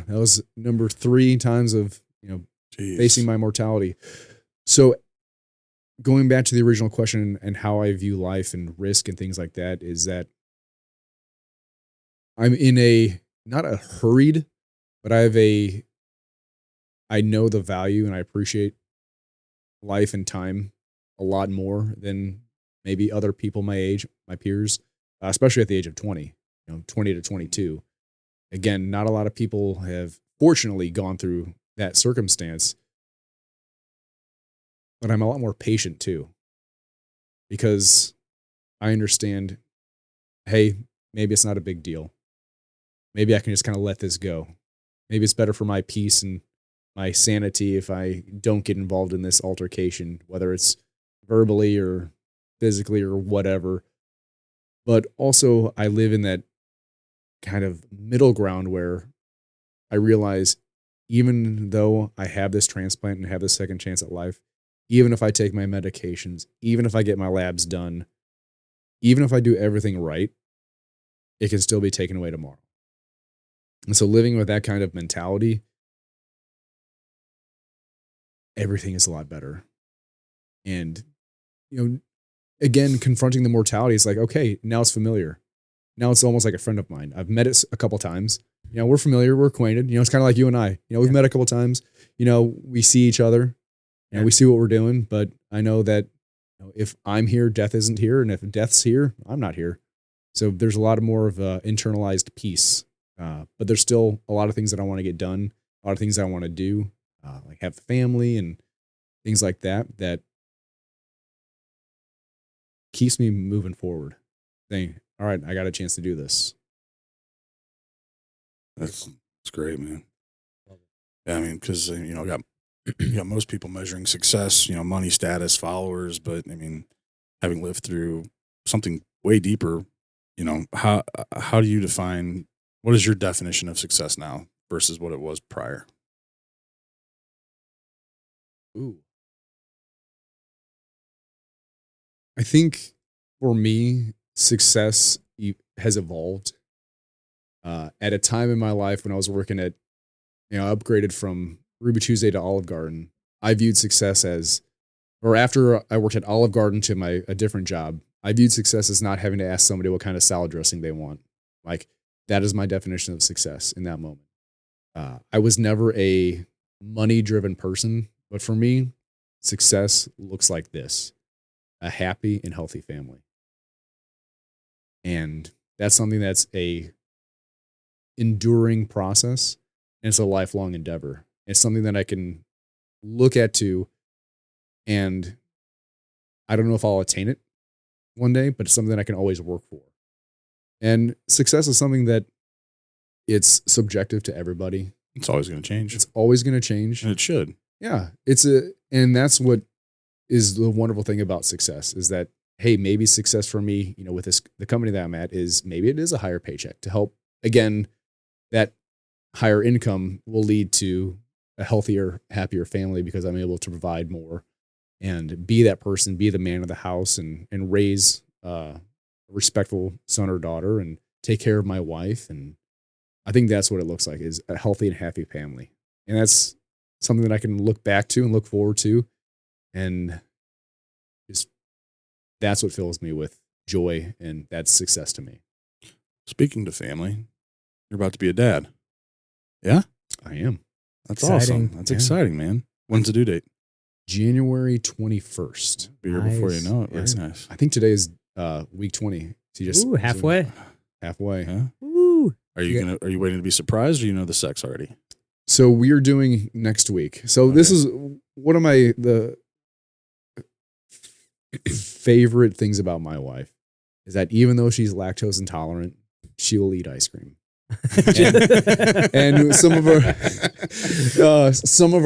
was number 3 times of facing my mortality. So going back to the original question and how I view life and risk and things like that is that I'm in not a hurried, but I know the value and I appreciate life and time a lot more than maybe other people my age, my peers, especially at the age of 20, 20 to 22. Again, not a lot of people have fortunately gone through that circumstance, but I'm a lot more patient too, because I understand, hey, maybe it's not a big deal. Maybe I can just kind of let this go. Maybe it's better for my peace and my sanity if I don't get involved in this altercation, whether it's verbally or physically or whatever. But also I live in that kind of middle ground where I realize even though I have this transplant and have this second chance at life, even if I take my medications, even if I get my labs done, even if I do everything right, it can still be taken away tomorrow. And so living with that kind of mentality, everything is a lot better. And, again, confronting the mortality is like, okay, now it's familiar. Now it's almost like a friend of mine. I've met it a couple times. We're familiar, we're acquainted. It's kind of like you and I. We've met a couple times. We see each other and we see what we're doing. But I know that if I'm here, death isn't here. And if death's here, I'm not here. So there's a lot more of internalized peace. But there's still a lot of things that I want to get done, a lot of things that I want to do, like have a family and things like that keeps me moving forward, saying, all right, I got a chance to do this. That's great, man. Yeah, I mean, because you got most people measuring success, money, status, followers, but I mean, having lived through something way deeper, how do you define, what is your definition of success now versus what it was prior? Ooh. I think for me, success has evolved. At a time in my life when I was working at, upgraded from Ruby Tuesday to Olive Garden, I viewed success as, or after I worked at Olive Garden to a different job, I viewed success as not having to ask somebody what kind of salad dressing they want. Like, that is my definition of success in that moment. I was never a money-driven person, but for me, success looks like this: a happy and healthy family. And that's something that's a enduring process, and it's a lifelong endeavor. It's something that I can look at And I don't know if I'll attain it one day, but it's something that I can always work for. And success is something that it's subjective to everybody. It's always going to change. It's always going to change. And it should. Yeah. And that's what is the wonderful thing about success is that, hey, maybe success for me, with the company that I'm at is maybe it is a higher paycheck to help. Again, that higher income will lead to a healthier, happier family because I'm able to provide more and be that person, be the man of the house and raise a respectful son or daughter and take care of my wife. And I think that's what it looks like is a healthy and happy family. And that's something that I can look back to and look forward to. And just that's what fills me with joy. And that's success to me. Speaking to family, you're about to be a dad. Yeah? I am. That's Exciting. awesome. That's exciting, man. When's the due date? January 21st. Be here before you know it. Very Yes. nice. I think today is week 20. So you just Ooh, halfway. halfway. Yeah. Ooh. Are you waiting to be surprised or you know the sex already? So we are doing next week. So this is one of the favorite things about my wife is that even though she's lactose intolerant, she will eat ice cream. and some of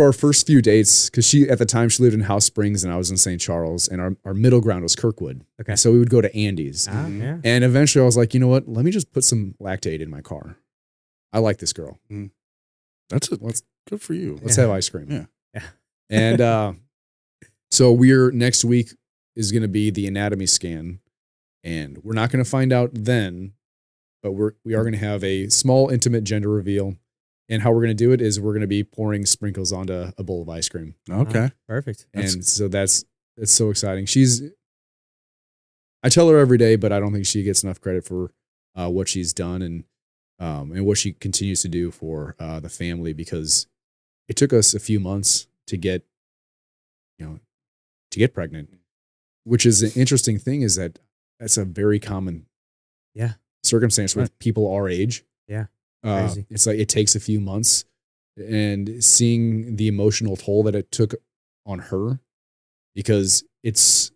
our first few dates, because she at the time she lived in House Springs and I was in St. Charles, and our middle ground was Kirkwood. Okay. So we would go to Andy's. Yeah. And eventually I was like, you know what? Let me just put some Lactaid in my car. I like this girl. That's good for you. Let's have ice cream. Yeah. And so next week is going to be the anatomy scan, and we're not going to find out then, but we are going to have a small intimate gender reveal. And how we're going to do it is we're going to be pouring sprinkles onto a bowl of ice cream. Okay. Perfect. And so it's so exciting. I tell her every day, but I don't think she gets enough credit for what she's done and what she continues to do for the family, because it took us a few months to get pregnant, which is an interesting thing is that that's a very common circumstance with people our age. Yeah. Crazy. It's like it takes a few months, and seeing the emotional toll that it took on her, because it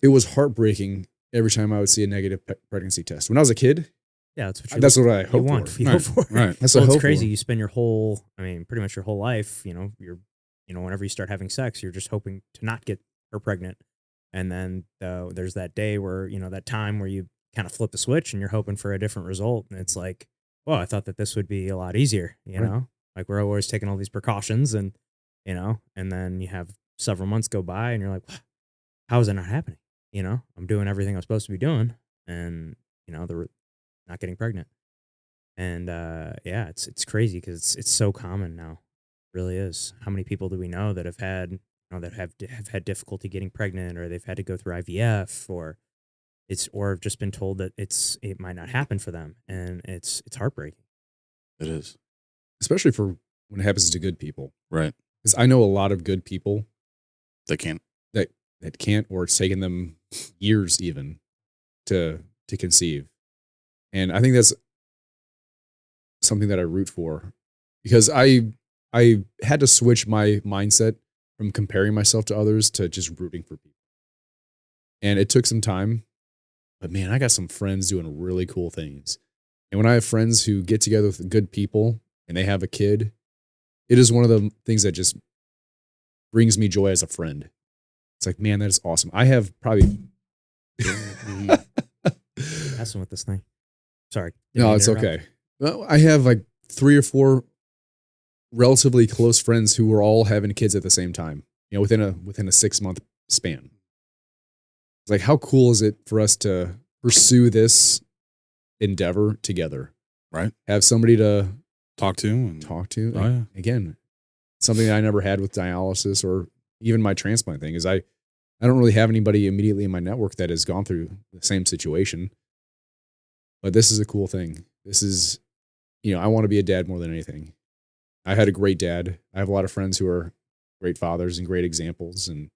was heartbreaking every time I would see a negative pregnancy test. When I was a kid, Yeah, that's what that's what I hope you want. for. You hope for. Right. That's Well, what I it's hope crazy. for. You spend pretty much your whole life, whenever you start having sex, you're just hoping to not get her pregnant. And then there's that day where, that time where you kind of flip the switch and you're hoping for a different result. And it's like, well, I thought that this would be a lot easier, Right. Like we're always taking all these precautions and then you have several months go by and you're like, how is it not happening? I'm doing everything I'm supposed to be doing and, they're not getting pregnant. And it's crazy because it's so common now. It really is. How many people do we know that have had that have had difficulty getting pregnant, or they've had to go through IVF, or have just been told that it might not happen for them, and it's heartbreaking. It is. Especially for when it happens to good people. Right. Because I know a lot of good people They can't. that can't, or it's taken them years even to conceive. And I think that's something that I root for, because I had to switch my mindset from comparing myself to others to just rooting for people. And it took some time, but man, I got some friends doing really cool things. And when I have friends who get together with good people and they have a kid, it is one of the things that just brings me joy as a friend. It's like, man, that is awesome. I have probably Messing with this thing. Sorry. no, it's okay. Well, I have like 3 or 4 relatively close friends who were all having kids at the same time, within a 6-month span. It's like, how cool is it for us to pursue this endeavor together? Right. Have somebody to Talk to. And talk to. Oh, yeah. Again, something that I never had with dialysis or even my transplant thing is I don't really have anybody immediately in my network that has gone through the same situation. But this is a cool thing. This is, I want to be a dad more than anything. I had a great dad. I have a lot of friends who are great fathers and great examples. And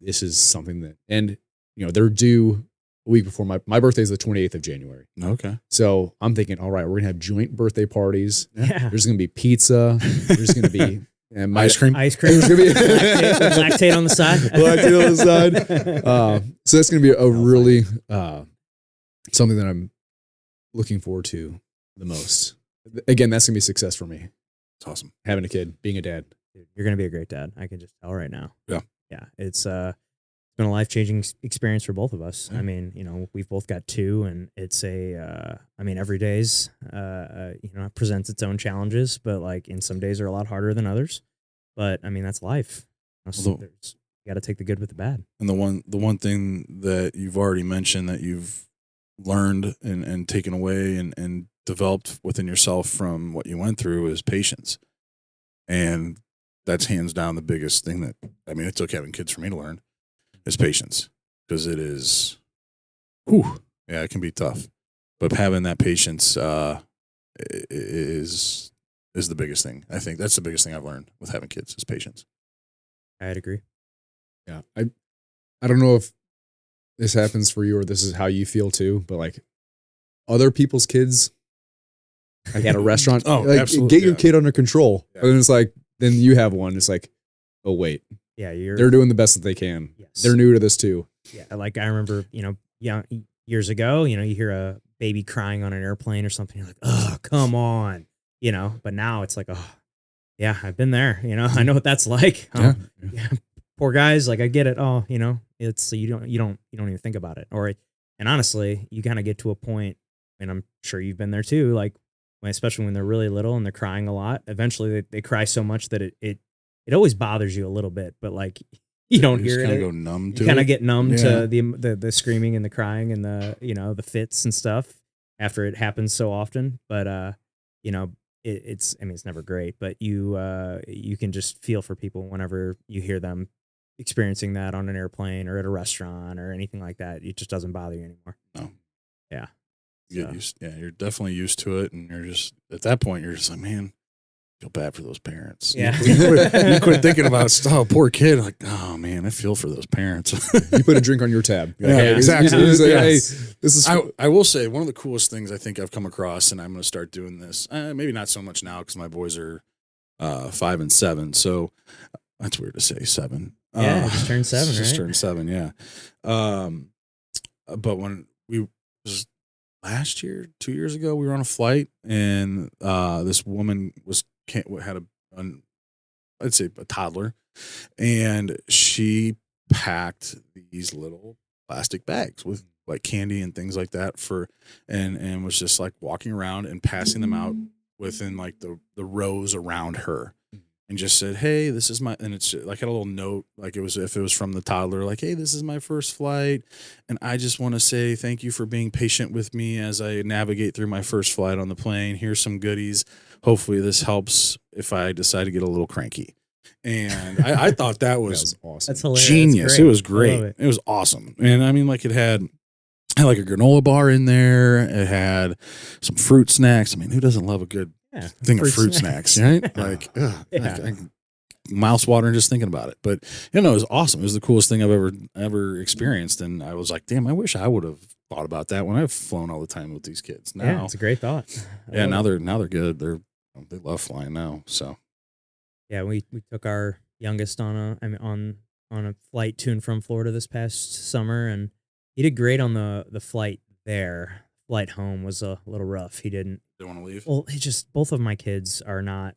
this is something that, and, they're due a week before my birthday is the 28th of January. Okay. So I'm thinking, all right, we're going to have joint birthday parties. Yeah. There's going to be pizza. There's going to be, and Ice cream. Ice cream. It's gonna be lactate on the side. Lactate on the side. So that's going to be a really something that I'm looking forward to the most. Again, that's going to be success for me. It's awesome. Having a kid, being a dad. Dude, you're gonna be a great dad. I can just tell right now. Yeah. Yeah. It's been a life-changing experience for both of us. Yeah. I mean, we've both got two, and it's every day's presents its own challenges, but like in some days are a lot harder than others. But I mean, that's life. You got to take the good with the bad. And the one thing that you've already mentioned that you've learned and taken away and developed within yourself from what you went through is patience. And that's hands down the biggest thing it took having kids for me to learn is patience, because it is, it can be tough, but having that patience is the biggest thing. I think that's the biggest thing I've learned with having kids is patience. I'd agree. Yeah. I don't know if this happens for you or this is how you feel too, but like other people's kids, like at a restaurant, absolutely, get your kid under control. Yeah. And it's like, then you have one. It's like, oh wait, Yeah, they're doing the best that they can. Yes. They're new to this too. Yeah, like I remember, young years ago, you hear a baby crying on an airplane or something. You're like, oh, come on, But now it's like, oh, yeah, I've been there. I know what that's like. Yeah. Yeah, poor guys. Like I get it. Oh, it's you don't even think about it. And honestly, you kind of get to a point, and I'm sure you've been there too. Like especially when they're really little and they're crying a lot. Eventually, they cry so much that it always bothers you a little bit. But like you don't hear it. Kind of go numb to it. You kind of get numb Yeah. to the screaming and the crying and the fits and stuff after it happens so often. But it's never great, but you can just feel for people whenever you hear them experiencing that on an airplane or at a restaurant or anything like that. It just doesn't bother you anymore. No. Yeah. You're definitely used to it, and you're just at that point you're just like, man, feel bad for those parents. Yeah. You quit thinking about poor kid. Like, oh man, I feel for those parents. You put a drink on your tab. You're like, Yeah, hey, exactly. It's like, hey, Yes. this is. I will say one of the coolest things I think I've come across, and I'm going to start doing this. Maybe not so much now because my boys are 5 and 7. So that's weird to say 7. Yeah, just turned 7, Just right? turned 7, yeah. But when was last year, 2 years ago, we were on a flight, and this woman had I'd say a toddler, and she packed these little plastic bags with like candy and things like that and was just like walking around and passing them out within like the rows around her, and just said, hey, this is and it's like had a little note, like if it was from the toddler, like, hey, this is my first flight, and I just want to say thank you for being patient with me as I navigate through my first flight on the plane. Here's some goodies. Hopefully this helps if I decide to get a little cranky. And I thought that was awesome. That's hilarious. genius. That's It was I great. love It was awesome. And I mean, like it had like a granola bar in there. It had some fruit snacks. I mean, who doesn't love a good thing of fruit snacks, right? Like, Yeah. mouth watering just thinking about it. But it was awesome. It was the coolest thing I've ever experienced. And I was like, damn, I wish I would have thought about that when I've flown all the time with these kids. Now, Yeah, it's a great thought. now they're good. They love flying now. So Yeah, we took our youngest on a flight to and from Florida this past summer, and he did great on the flight there. Flight home was a little rough. He didn't. they want to leave. Well, both of my kids are not.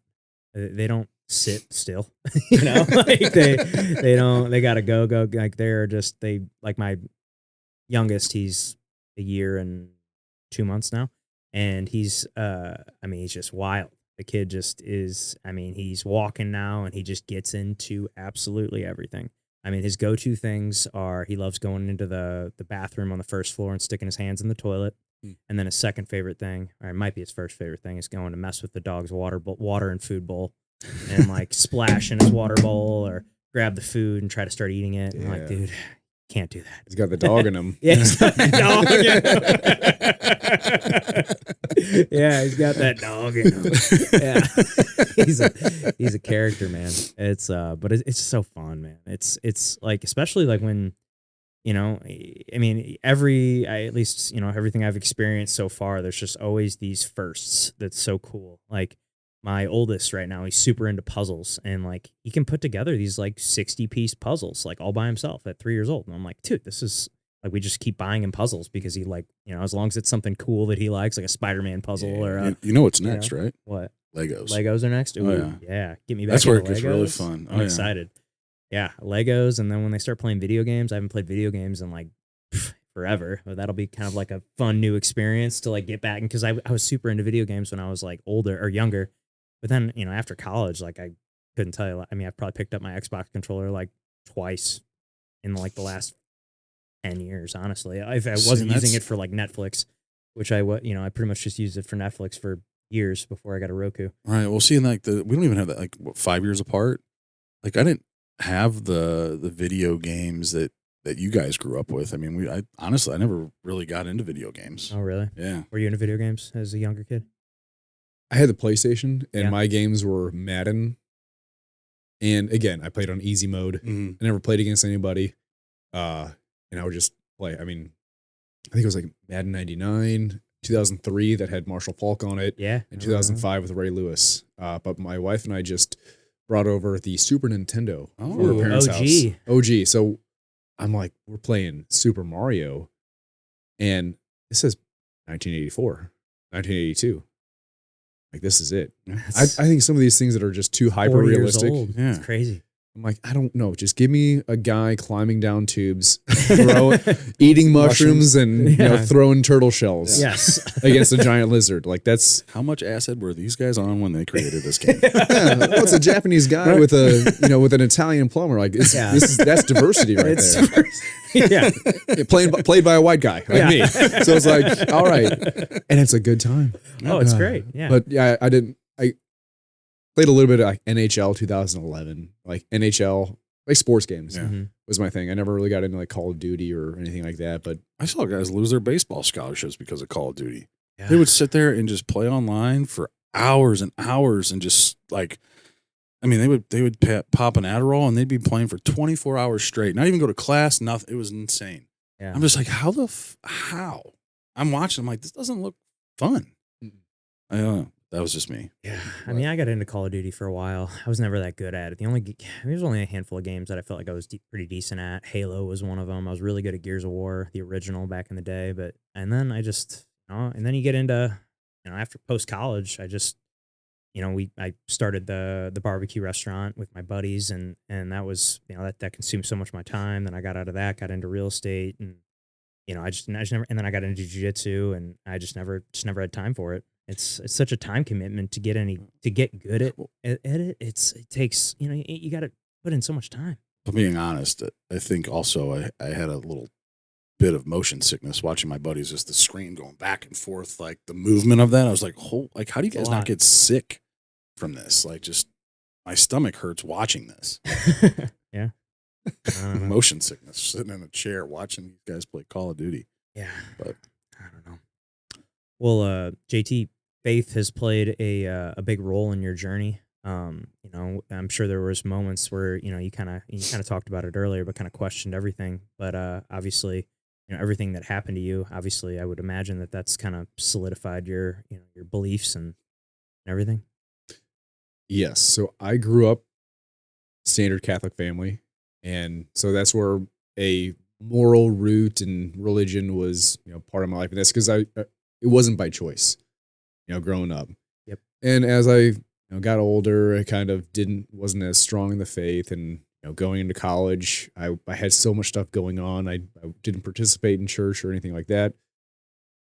They don't sit still. Like they don't. They gotta go. Like like my youngest. He's a year and 2 months now, and he's he's just wild. The kid just is, he's walking now and he just gets into absolutely everything. His go-to things are he loves going into the bathroom on the first floor and sticking his hands in the toilet. And then his second favorite thing, or it might be his first favorite thing, is going to mess with the dog's water and food bowl and like splash in his water bowl or grab the food and try to start eating it. And I'm like, dude, can't do that. He's got the dog in him. Yeah, he's got the dog in him. Yeah, he's got that dog in him. Yeah, he's a character, man. But it's so fun, man. It's like, especially like when, at least everything I've experienced so far, there's just always these firsts. That's so cool. Like my oldest right now, he's super into puzzles, and like he can put together these like 60-piece puzzles like all by himself at 3 years old. And I'm like, dude, this is like we just keep buying him puzzles because he like, as long as it's something cool that he likes, like a Spider-Man puzzle or You know what's you next, right? what? Legos. Legos are next. Ooh, Oh, yeah. Get me back. That's where it into gets really Legos. fun. I'm excited. Yeah, Legos, and then when they start playing video games, I haven't played video games in like forever. But that'll be kind of like a fun new experience to like get back. Because I was super into video games when I was like older or younger, but then after college, like I couldn't tell you. I mean, I've probably picked up my Xbox controller like twice in like the last 10 years. Honestly, if I wasn't using it for like Netflix, which I I pretty much just used it for Netflix for years before I got a Roku. Right. Well, seeing like we don't even have that, like, what, 5 years apart. Like, I didn't have the video games that you guys grew up with. I mean, I honestly, I never really got into video games. Oh, really? Yeah. Were you into video games as a younger kid? I had the PlayStation, and Yeah. my games were Madden. And again, I played on easy mode. Mhm. I never played against anybody. And I would just play. I mean, I think it was like Madden 99, 2003 that had Marshall Falk on it, Yeah. and 2005 with Ray Lewis. But my wife and I just brought over the Super Nintendo Oh, for our parents' OG. house. OG. So I'm like, we're playing Super Mario, and it says 1984, 1982. Like, this is it. I think some of these things that are just too hyper 40 years realistic. old. Yeah. It's crazy. I'm like, I don't know. Just give me a guy climbing down tubes, eating mushrooms, and Yeah. throwing turtle shells Yes. against a giant lizard. Like, that's How much acid were these guys on when they created this game? well, it's a Japanese guy with a with an Italian plumber. Like, Yeah. that's diversity right there. Yeah. Yeah, played by a white guy like me. So it's like, all right, and it's a good time. Oh, it's great. Yeah. But yeah, I played a little bit of like NHL 2011, like NHL, like sports games Yeah. Mhm. was my thing. I never really got into like Call of Duty or anything like that. But I saw guys lose their baseball scholarships because of Call of Duty. Yeah. They would sit there and just play online for hours and hours and just like, I mean, they would pop an Adderall and they'd be playing for 24 hours straight. Not even go to class, nothing. It was insane. Yeah. I'm just like, how? I'm watching. I'm like, this doesn't look fun. I don't know. That was just me. Yeah, I mean, I got into Call of Duty for a while. I was never that good at it. There's only a handful of games that I felt like I was pretty decent at. Halo was one of them. I was really good at Gears of War, the original back in the day. And then I just, and then you get into, after post college, I just, I started the barbecue restaurant with my buddies, and that was, that consumed so much of my time. Then I got out of that, got into real estate, and I just never, and then I got into jiu-jitsu, and I just never had time for it. It's such a time commitment to get good at it. It takes, you got to put in so much time. But being honest, I think also I had a little bit of motion sickness watching my buddies, just the screen going back and forth, like the movement of that. I was like, how do you guys not get sick from this? Like, just my stomach hurts watching this. Yeah. Motion sickness, sitting in a chair watching these guys play Call of Duty. Yeah. But I don't know. Well, JT, faith has played a big role in your journey. I'm sure there was moments where you kind of talked about it earlier, but kind of questioned everything. But obviously, everything that happened to you. Obviously, I would imagine that's kind of solidified your your beliefs and everything. yes, so I grew up standard Catholic family, and so that's where a moral root and religion was part of my life, and that's because it wasn't by choice, growing up. Yep. And as I got older, I kind of wasn't as strong in the faith, and going into college, I had so much stuff going on. I didn't participate in church or anything like that.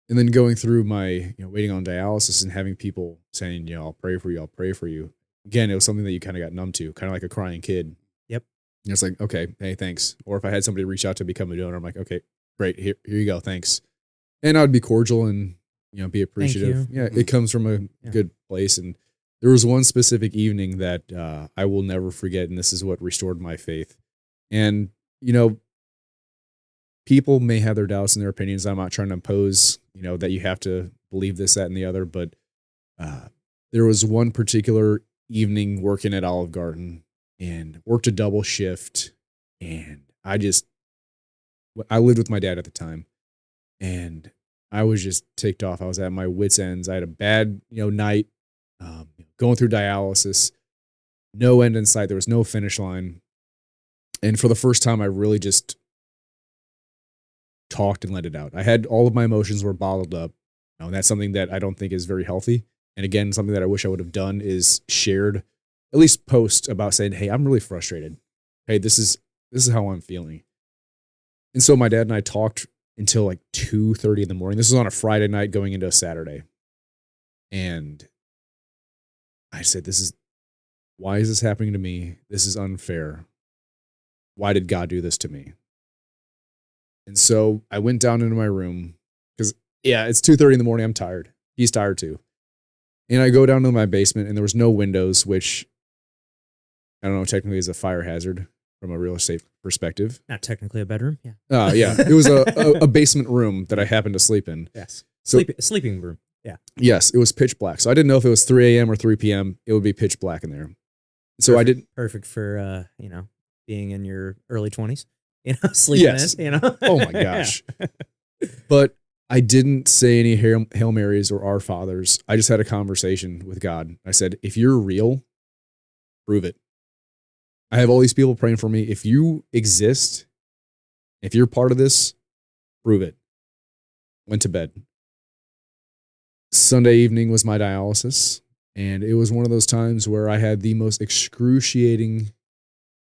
And then going through my waiting on dialysis and having people saying, I'll pray for you, I'll pray for you. Again, it was something that you kind of got numb to, kind of like a crying kid. Yep. It's like, okay, hey, thanks. Or if I had somebody reach out to become a donor, I'm like, okay, great, here you go, thanks. And I would be cordial and be appreciative. you. Yeah, it comes from a good place. And there was one specific evening that I will never forget, and this is what restored my faith. And people may have their doubts and their opinions. I'm not trying to impose that you have to believe this, that, and the other, but there was one particular evening working at Olive Garden and worked a double shift, and I lived with my dad at the time, and I was just ticked off. I was at my wits' ends. I had a bad night, going through dialysis, no end in sight. There was no finish line. And for the first time, I really just talked and let it out. I had all of my emotions were bottled up. And that's something that I don't think is very healthy. And again, something that I wish I would have done is shared, at least post about saying, hey, I'm really frustrated. Hey, this is how I'm feeling. And so my dad and I talked until like 2:30 in the morning. This was on a Friday night going into a Saturday. And I said, why is this happening to me? This is unfair. Why did God do this to me? And so I went down into my room because, yeah, it's 2:30 in the morning. I'm tired. He's tired too. And I go down to my basement and there was no windows, which I don't know, technically is a fire hazard from a real estate perspective. Not technically a bedroom. Yeah. Yeah. It was a basement room that I happened to sleep in. Yes. So, sleeping room. Yeah. Yes, it was pitch black. So I didn't know if it was 3 a.m. or 3 p.m. It would be pitch black in there. So perfect, I didn't. Perfect for, being in your early 20s, sleeping Yes. in, Oh my gosh. But I didn't say any Hail Marys or Our Fathers. I just had a conversation with God. I said, if you're real, prove it. I have all these people praying for me. If you exist, if you're part of this, prove it. Went to bed. Sunday evening was my dialysis. And it was one of those times where I had the most excruciating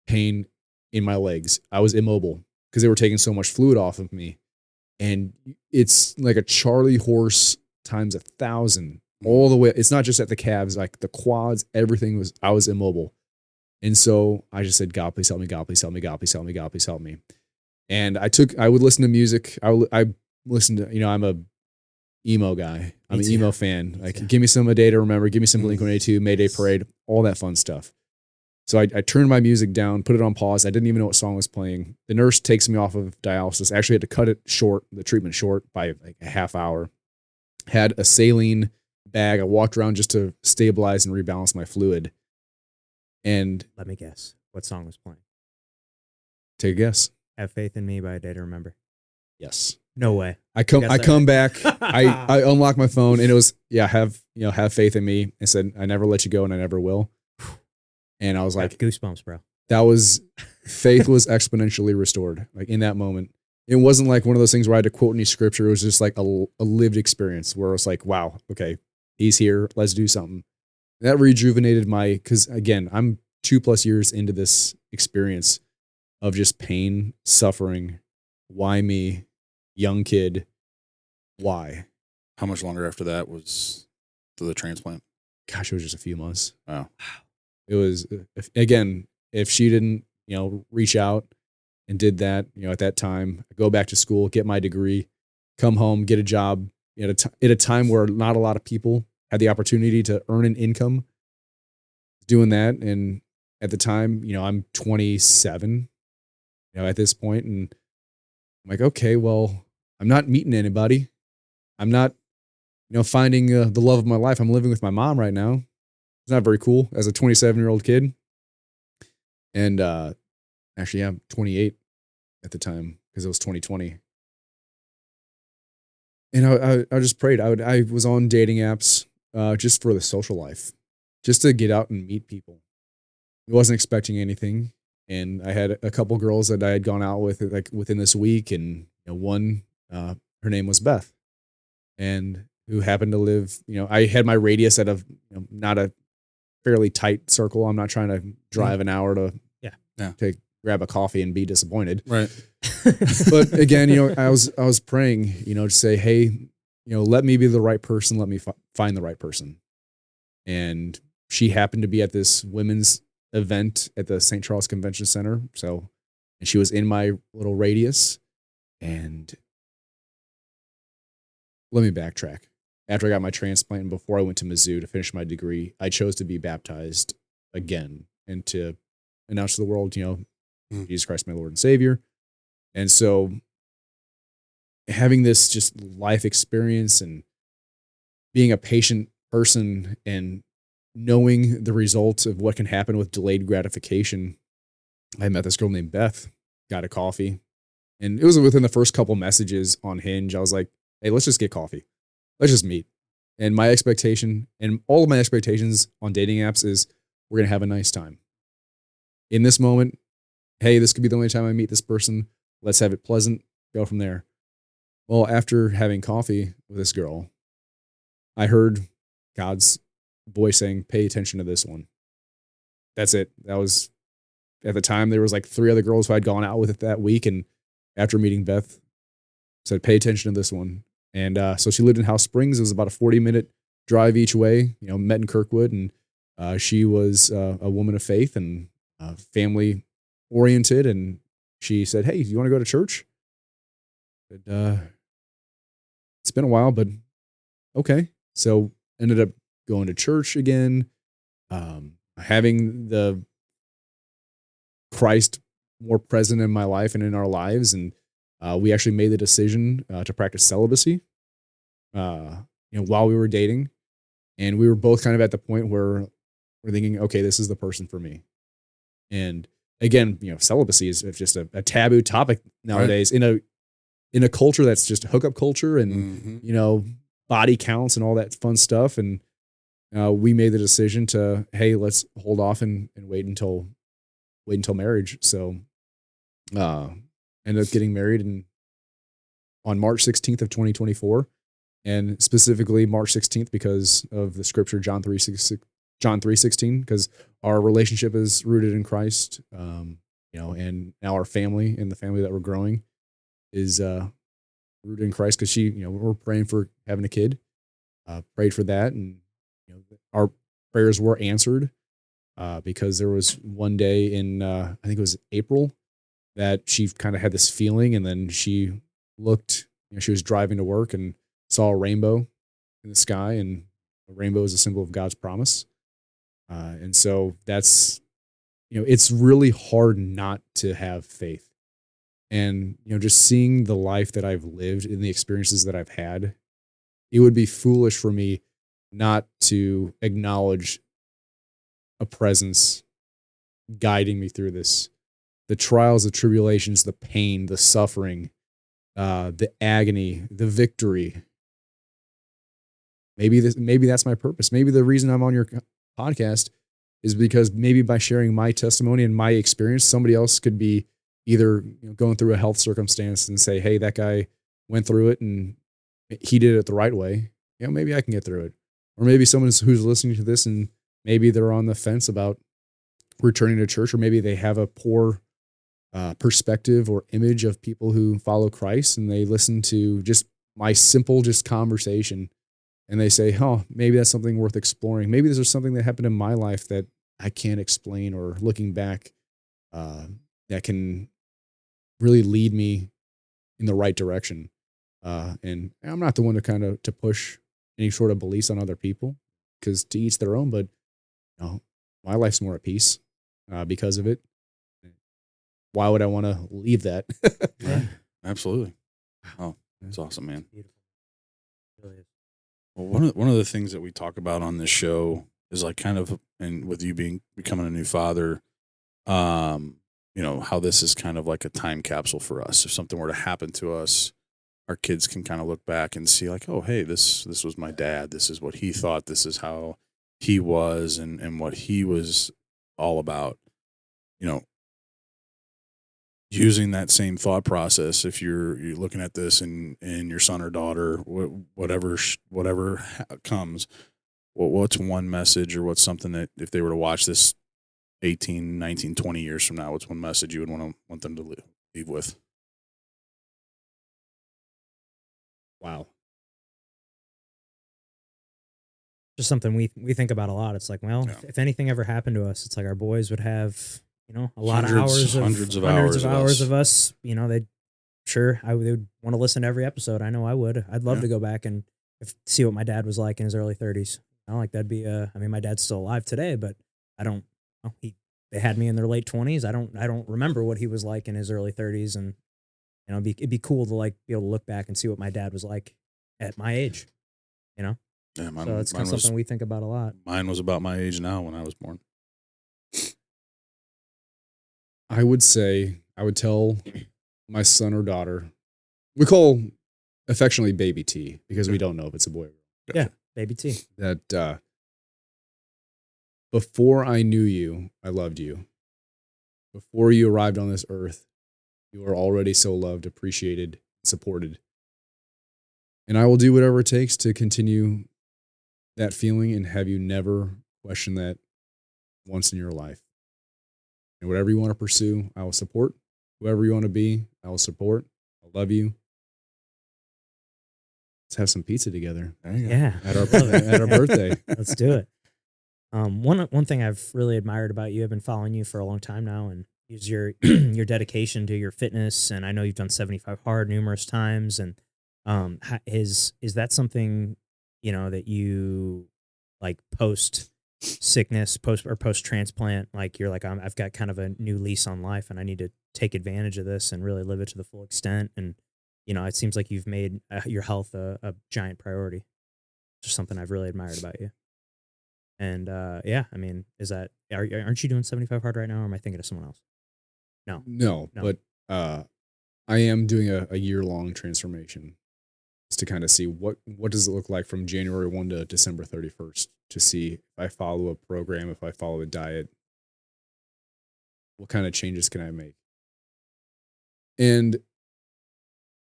pain in my legs. I was immobile because they were taking so much fluid off of me. And it's like a Charlie horse times 1,000 all the way. It's not just at the calves, like the quads, everything I was immobile. And so I just said, God, please help me. God, please help me. God, please help me. God, please help me. And I would listen to music. I listened to, I'm a emo guy. I'm an emo fan. Like, give me some A Day to Remember. Give me some Blink-182, Mayday Parade, all that fun stuff. So I turned my music down, put it on pause. I didn't even know what song was playing. The nurse takes me off of dialysis. I actually had to cut it short, the treatment short, by like a half hour. Had a saline bag. I walked around just to stabilize and rebalance my fluid. And let me guess what song was playing. Take a guess. Have Faith in Me by A Day to Remember. Yes. No way. I come back. I unlock my phone and it was, have faith in me. I said, I never let you go and I never will. And I was like, goosebumps, bro. Faith was exponentially restored. Like in that moment, it wasn't like one of those things where I had to quote any scripture. It was just like a lived experience where it's like, wow, okay, he's here. Let's do something. That rejuvenated because again, I'm 2+ years into this experience of just pain, suffering. Why me? Young kid. Why? How much longer after that was the transplant? Gosh, it was just a few months. Wow. It was, again, if she didn't, reach out and did that, at that time, go back to school, get my degree, come home, get a job at a time where not a lot of people had the opportunity to earn an income doing that. And at the time, I'm 27, at this point, and I'm like, okay, well, I'm not meeting anybody. I'm not, finding the love of my life. I'm living with my mom right now. It's not very cool as a 27-year-old kid. And actually, I'm 28 at the time because it was 2020. And I just prayed. I was on dating apps just for the social life, just to get out and meet people. I wasn't expecting anything. And I had a couple girls that I had gone out with like within this week. And one, her name was Beth, and who happened to live, I had my radius at not a fairly tight circle. I'm not trying to drive an hour to grab a coffee and be disappointed. Right. But again, I was praying, to say, hey, let me be the right person. Let me find the right person. And she happened to be at this women's event at the St. Charles Convention Center. And she was in my little radius. And let me backtrack. After I got my transplant and before I went to Mizzou to finish my degree, I chose to be baptized again and to announce to the world, Jesus Christ, my Lord and Savior. And so having this just life experience and being a patient person and knowing the results of what can happen with delayed gratification, I met this girl named Beth, got a coffee, and it was within the first couple messages on Hinge. I was like, hey, let's just get coffee. Let's just meet. And my expectation and all of my expectations on dating apps is we're going to have a nice time. In this moment, hey, this could be the only time I meet this person. Let's have it pleasant, go from there. Well, after having coffee with this girl, I heard God's voice saying, pay attention to this one. That's it. That was, at the time, there was like 3 other girls who I'd gone out with it that week. And after meeting Beth, said, pay attention to this one. And so she lived in House Springs. It was about a 40-minute drive each way, met in Kirkwood. And she was a woman of faith and family oriented. And she said, hey, do you want to go to church? I said, it's been a while, but okay. So ended up going to church again, having the Christ more present in my life and in our lives. And we actually made the decision to practice celibacy, while we were dating. And we were both kind of at the point where we're thinking, okay, this is the person for me. And again, celibacy is just a taboo topic nowadays, right, in a culture that's just hookup culture and, body counts and all that fun stuff. And we made the decision to, hey, let's hold off and wait until marriage. So ended up getting married on March 16th of 2024, and specifically March 16th because of the scripture John 3:16, because our relationship is rooted in Christ, and now our family and the family that we're growing is rooted in Christ, because we're praying for having a kid, prayed for that, and our prayers were answered because there was one day in I think it was April that she kind of had this feeling, and then she looked, she was driving to work and saw a rainbow in the sky, and a rainbow is a symbol of God's promise. And so that's, it's really hard not to have faith. And, just seeing the life that I've lived and the experiences that I've had, it would be foolish for me not to acknowledge a presence guiding me through this. The trials, the tribulations, the pain, the suffering, the agony, the victory. Maybe that's my purpose. Maybe the reason I'm on your podcast is because maybe by sharing my testimony and my experience, somebody else could be either going through a health circumstance and say, hey, that guy went through it and he did it the right way. Maybe I can get through it. Or maybe someone who's listening to this and maybe they're on the fence about returning to church, or maybe they have a poor perspective or image of people who follow Christ, and they listen to just my simple conversation, and they say, oh, maybe that's something worth exploring. Maybe there's something that happened in my life that I can't explain, or looking back, that can really lead me in the right direction. And I'm not the one to push any sort of beliefs on other people, because to each their own, but my life's more at peace because of it. Why would I want to leave that? Right. Absolutely. Oh, that's awesome, man. Well, one of the things that we talk about on this show is like kind of, and with you becoming a new father, how this is kind of like a time capsule for us. If something were to happen to us, our kids can kind of look back and see like, oh, hey, this was my dad. This is what he thought. This is how he was, and what he was all about. Using that same thought process, if you're looking at this and your son or daughter, whatever comes, what's one message, or what's something that if they were to watch this 18, 19, 20 years from now, what's one message you would want them to leave with? Wow. Just something we think about a lot. It's like, well, if anything ever happened to us, it's like our boys would have, a lot of hours, hundreds of hours of us. They would want to listen to every episode. I know I would. I'd love to go back and see what my dad was like in his early 30s. Like that'd be my dad's still alive today, but I don't. They had me in their late 20s. I don't remember what he was like in his early 30s, and it'd be cool to be able to look back and see what my dad was like at my age. Yeah, so it's kind of something we think about a lot. Mine was about my age now when I was born. I would tell my son or daughter, we call affectionately baby T because we don't know if it's a boy or girl. Yeah, baby T. that before I knew you, I loved you. Before you arrived on this earth, you are already so loved, appreciated, supported. And I will do whatever it takes to continue that feeling and have you never question that once in your life. And whatever you want to pursue, I will support. Whoever you want to be, I will support. I love you. Let's have some pizza together. There you go. Yeah. At our birthday. Let's do it. One thing I've really admired about you, I've been following you for a long time now, and is your your dedication to your fitness. And I know you've done 75 hard numerous times. And is that something that you like post sickness, post transplant? Like you're like I've got kind of a new lease on life, and I need to take advantage of this and really live it to the full extent. And it seems like you've made your health a giant priority. Just something I've really admired about you. And yeah, I mean, aren't you doing 75 hard right now, or am I thinking of someone else? No. No. But I am doing a year-long transformation just to kind of see what does it look like from January 1 to December 31st to see if I follow a program, if I follow a diet, what kind of changes can I make? And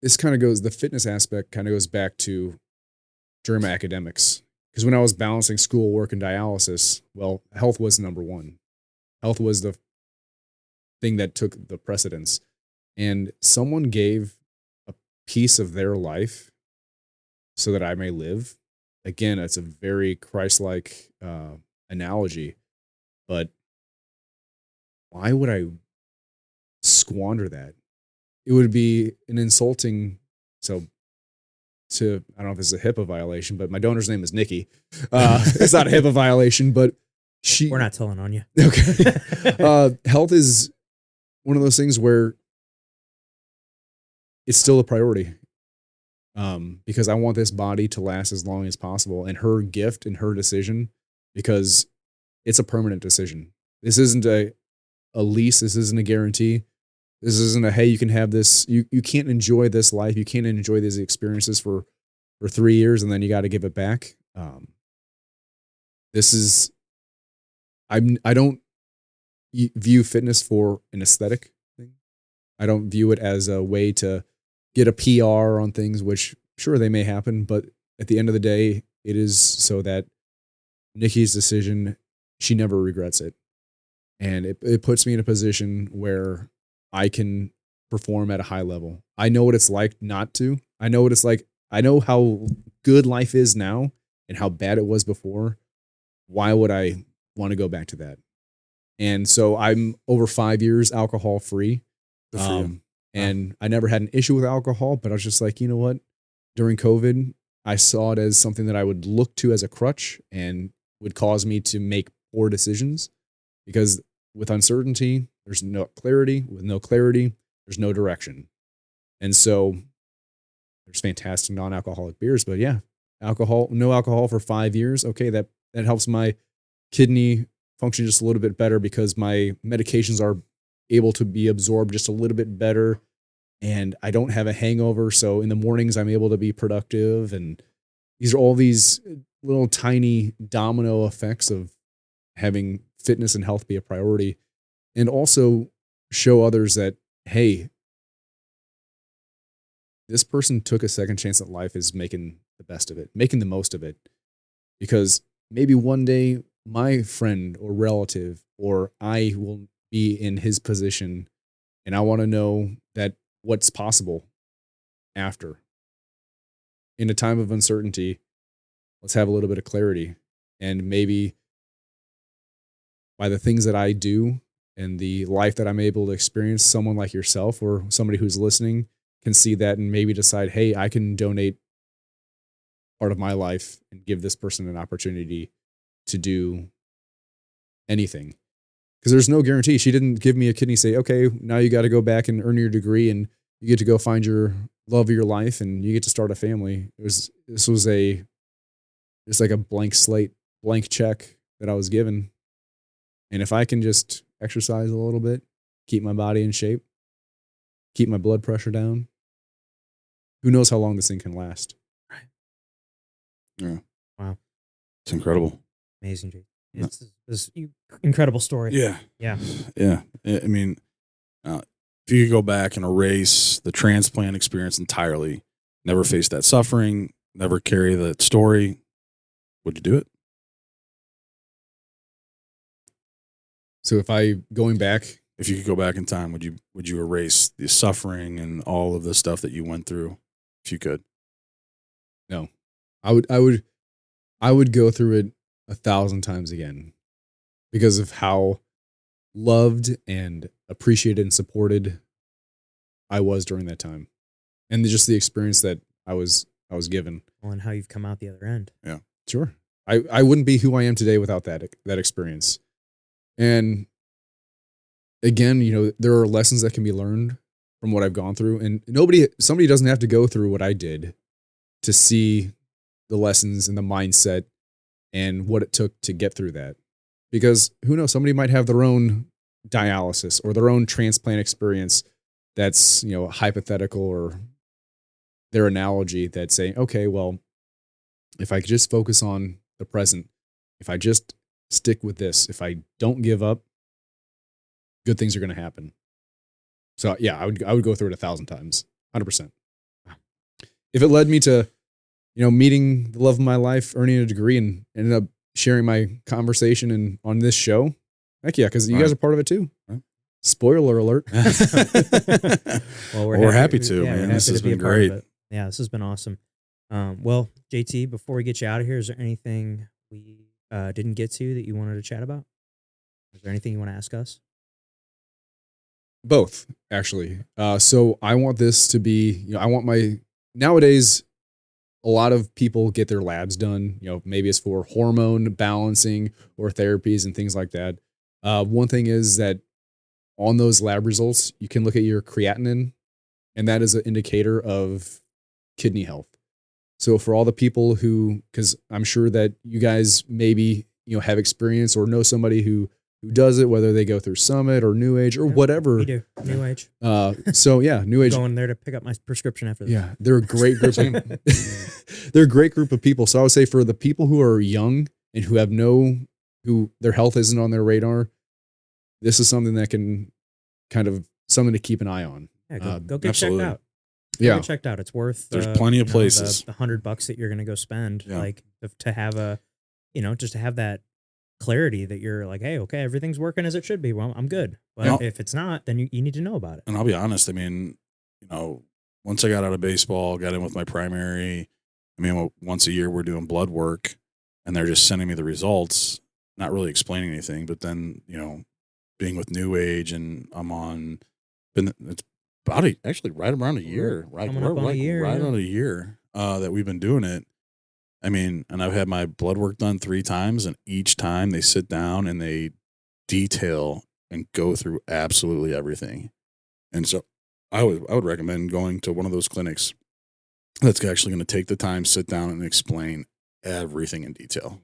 this kind of the fitness aspect kind of goes back to during my academics. Because when I was balancing school, work, and dialysis, well, health was number one. Health was the thing that took the precedence. And someone gave a piece of their life so that I may live. Again, it's a very Christ-like analogy. But why would I squander that? It would be an insulting. So I don't know if this is a HIPAA violation, but my donor's name is Nikki. It's not a HIPAA violation, but we're not telling on you. Okay. Health is one of those things where it's still a priority. Because I want this body to last as long as possible, and her gift and her decision, because it's a permanent decision. This isn't a lease. This isn't a guarantee. This isn't a, hey, you can have this. You can't enjoy this life. You can't enjoy these experiences for 3 years and then you got to give it back. This is, I don't view fitness for an aesthetic thing. I don't view it as a way to get a PR on things, which sure they may happen, but at the end of the day, it is so that Nikki's decision, she never regrets it. And it puts me in a position where I can perform at a high level. I know what it's like not to. I know what it's like. I know how good life is now and how bad it was before. Why would I want to go back to that? And so I'm over 5 years alcohol free. And I never had an issue with alcohol, but I was just like, you know what? During COVID, I saw it as something that I would look to as a crutch and would cause me to make poor decisions, because with uncertainty, there's no clarity. With no clarity, there's no direction. And so there's fantastic non-alcoholic beers, but yeah, no alcohol for 5 years. Okay, that helps my kidney function just a little bit better because my medications are able to be absorbed just a little bit better, and I don't have a hangover. So in the mornings, I'm able to be productive. And these are all these little tiny domino effects of having fitness and health be a priority, and also show others that, hey, this person took a second chance at life, is making the best of it, making the most of it. Because maybe one day my friend or relative or I will be in his position, and I want to know that what's possible after. In a time of uncertainty, let's have a little bit of clarity. And maybe by the things that I do and the life that I'm able to experience, someone like yourself or somebody who's listening can see that and maybe decide, hey, I can donate part of my life and give this person an opportunity to do anything. Because there's no guarantee. She didn't give me a kidney, say, okay, now you got to go back and earn your degree and you get to go find your love of your life and you get to start a family. This was it's like a blank slate, blank check that I was given. And if I can just exercise a little bit, keep my body in shape, keep my blood pressure down, who knows how long this thing can last. Yeah. Wow. It's incredible. Amazing, JT. It's incredible story. Yeah. Yeah. Yeah. I mean, if you could go back and erase the transplant experience entirely, never face that suffering, never carry that story, would you do it? So if I going back, If you could go back in time, would you erase the suffering and all of the stuff that you went through? If you could. no, I would go through it 1,000 times again because of how loved and appreciated and supported I was during that time, and just the experience that I was given. Well, and how you've come out the other end. Sure, I wouldn't be who I am today without that experience. And again, there are lessons that can be learned from what I've gone through, and somebody doesn't have to go through what I did to see the lessons and the mindset and what it took to get through that. Because who knows, somebody might have their own dialysis or their own transplant experience that's, hypothetical, or their analogy that's saying, okay, well, if I could just focus on the present, if I just stick with this, if I don't give up, good things are going to happen. So yeah, I would go through it 1,000 times, 100%. If it led me to, meeting the love of my life, earning a degree, and ended up sharing my conversation and on this show, heck yeah, because you guys are part of it too. Right. Spoiler alert. Well, we're happy to, yeah, man. we're This happy has to be been a part of great. it. Yeah, this has been awesome. Well, JT, before we get you out of here, is there anything we didn't get to that you wanted to chat about? Is there anything you want to ask us? Both, actually. So I want this to be, nowadays, a lot of people get their labs done, maybe it's for hormone balancing or therapies and things like that. One thing is that on those lab results, you can look at your creatinine, and that is an indicator of kidney health. So for all the people because I'm sure that you guys maybe, have experience or know somebody who does it, whether they go through Summit or New Age or whatever. We do. New Age. So yeah, New Age. Going there to pick up my prescription after this. Yeah, they're a great group. They're a great group of people. So I would say for the people who are young and who their health isn't on their radar, this is something that can something to keep an eye on. Yeah, go get absolutely. checked out. Yeah, Get checked out. It's worth. There's plenty of the places. $100 that you're going to go spend, Yeah. to have just to have that clarity that you're like, hey, okay, everything's working as it should be. Well, I'm good. But Yeah. if it's not, then you need to know about it. And I'll be honest, I mean, once I got out of baseball, got in with my primary, once a year we're doing blood work, and they're just sending me the results, not really explaining anything. But then, being with New Age, and it's actually right around a year, right Coming up on a year, right yeah. on a year that we've been doing it. And I've had my blood work done 3 times, and each time they sit down and they detail and go through absolutely everything. And so I would recommend going to one of those clinics that's actually going to take the time, sit down, and explain everything in detail.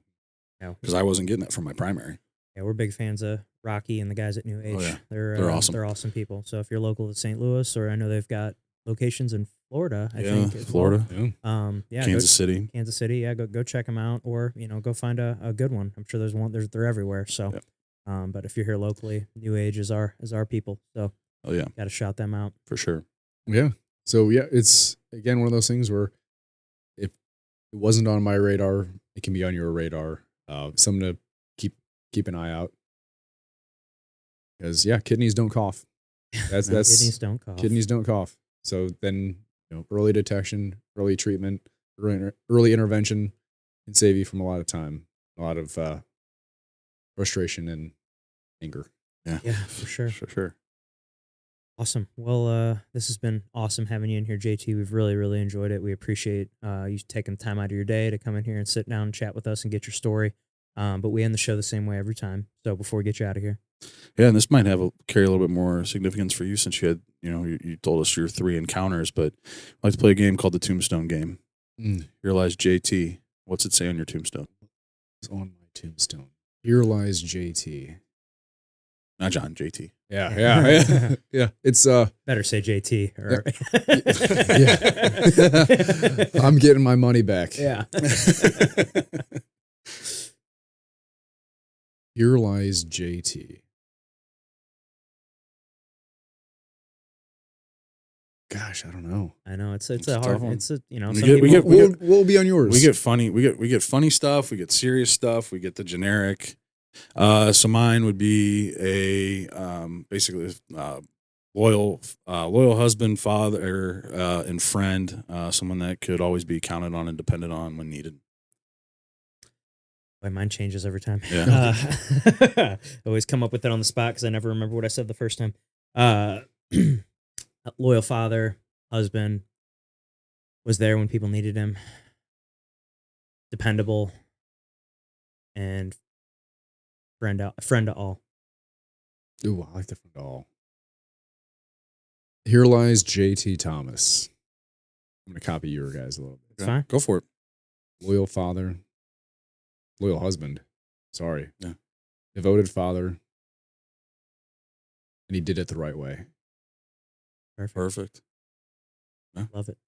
Yeah. Because I wasn't getting that from my primary. Yeah, we're big fans of Rocky and the guys at New Age. Oh, yeah. They're awesome. They're awesome people. So if you're local to St. Louis, or I know they've got locations in Florida, I think. as Florida. well. Yeah, Kansas City. Kansas City. Yeah, go check them out, or go find a good one. I'm sure there's one. They're everywhere. So, Yep. But if you're here locally, New Age is our people. So, Oh yeah, got to shout them out. for sure. yeah. So yeah, it's again one of those things where if it wasn't on my radar, it can be on your radar. Something to keep an eye out. Because kidneys don't cough. That's Kidneys don't cough. Kidneys don't cough. So then, early detection, early treatment, early intervention can save you from a lot of time, a lot of frustration and anger. Yeah, for sure. for sure. Awesome. Well, this has been awesome having you in here, JT. We've really, really enjoyed it. We appreciate you taking the time out of your day to come in here and sit down and chat with us and get your story. But we end the show the same way every time. So before we get you out of here. Yeah, and this might carry a little bit more significance for you, since you had, you told us your 3 encounters, but I'd like to play a game called the Tombstone Game. Here lies JT. What's it say on your tombstone? It's on my tombstone. Here lies JT. Not John, JT. Yeah. Yeah. It's Better say JT. Or yeah. I'm getting my money back. Yeah. Here lies JT. Gosh, I don't know. I know it's It's a a hard. tough one. It's a We some get- we people- get- What will be on yours? We get funny stuff. We get serious stuff. We get the generic. So mine would be a basically loyal husband, father, and friend. Someone that could always be counted on and depended on when needed. Boy, mine changes every time. Yeah. I always come up with it on the spot because I never remember what I said the first time. Loyal father, husband, was there when people needed him, dependable, and friend to all. Ooh, I like the front all. Here lies JT Thomas. I'm gonna copy your guys a little bit. It's fine. Go for it. Loyal father, loyal husband. Sorry. Yeah. Devoted father. And he did it the right way. Perfect. Love it.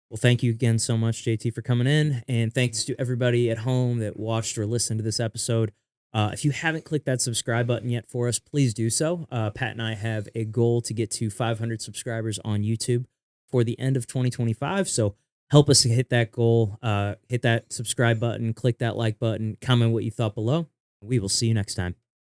Well, thank you again so much, JT, for coming in. And thanks to everybody at home that watched or listened to this episode. If you haven't clicked that subscribe button yet for us, please do so. Pat and I have a goal to get to 500 subscribers on YouTube for the end of 2025. So help us hit that goal. Hit that subscribe button, click that like button, comment what you thought below. We will see you next time.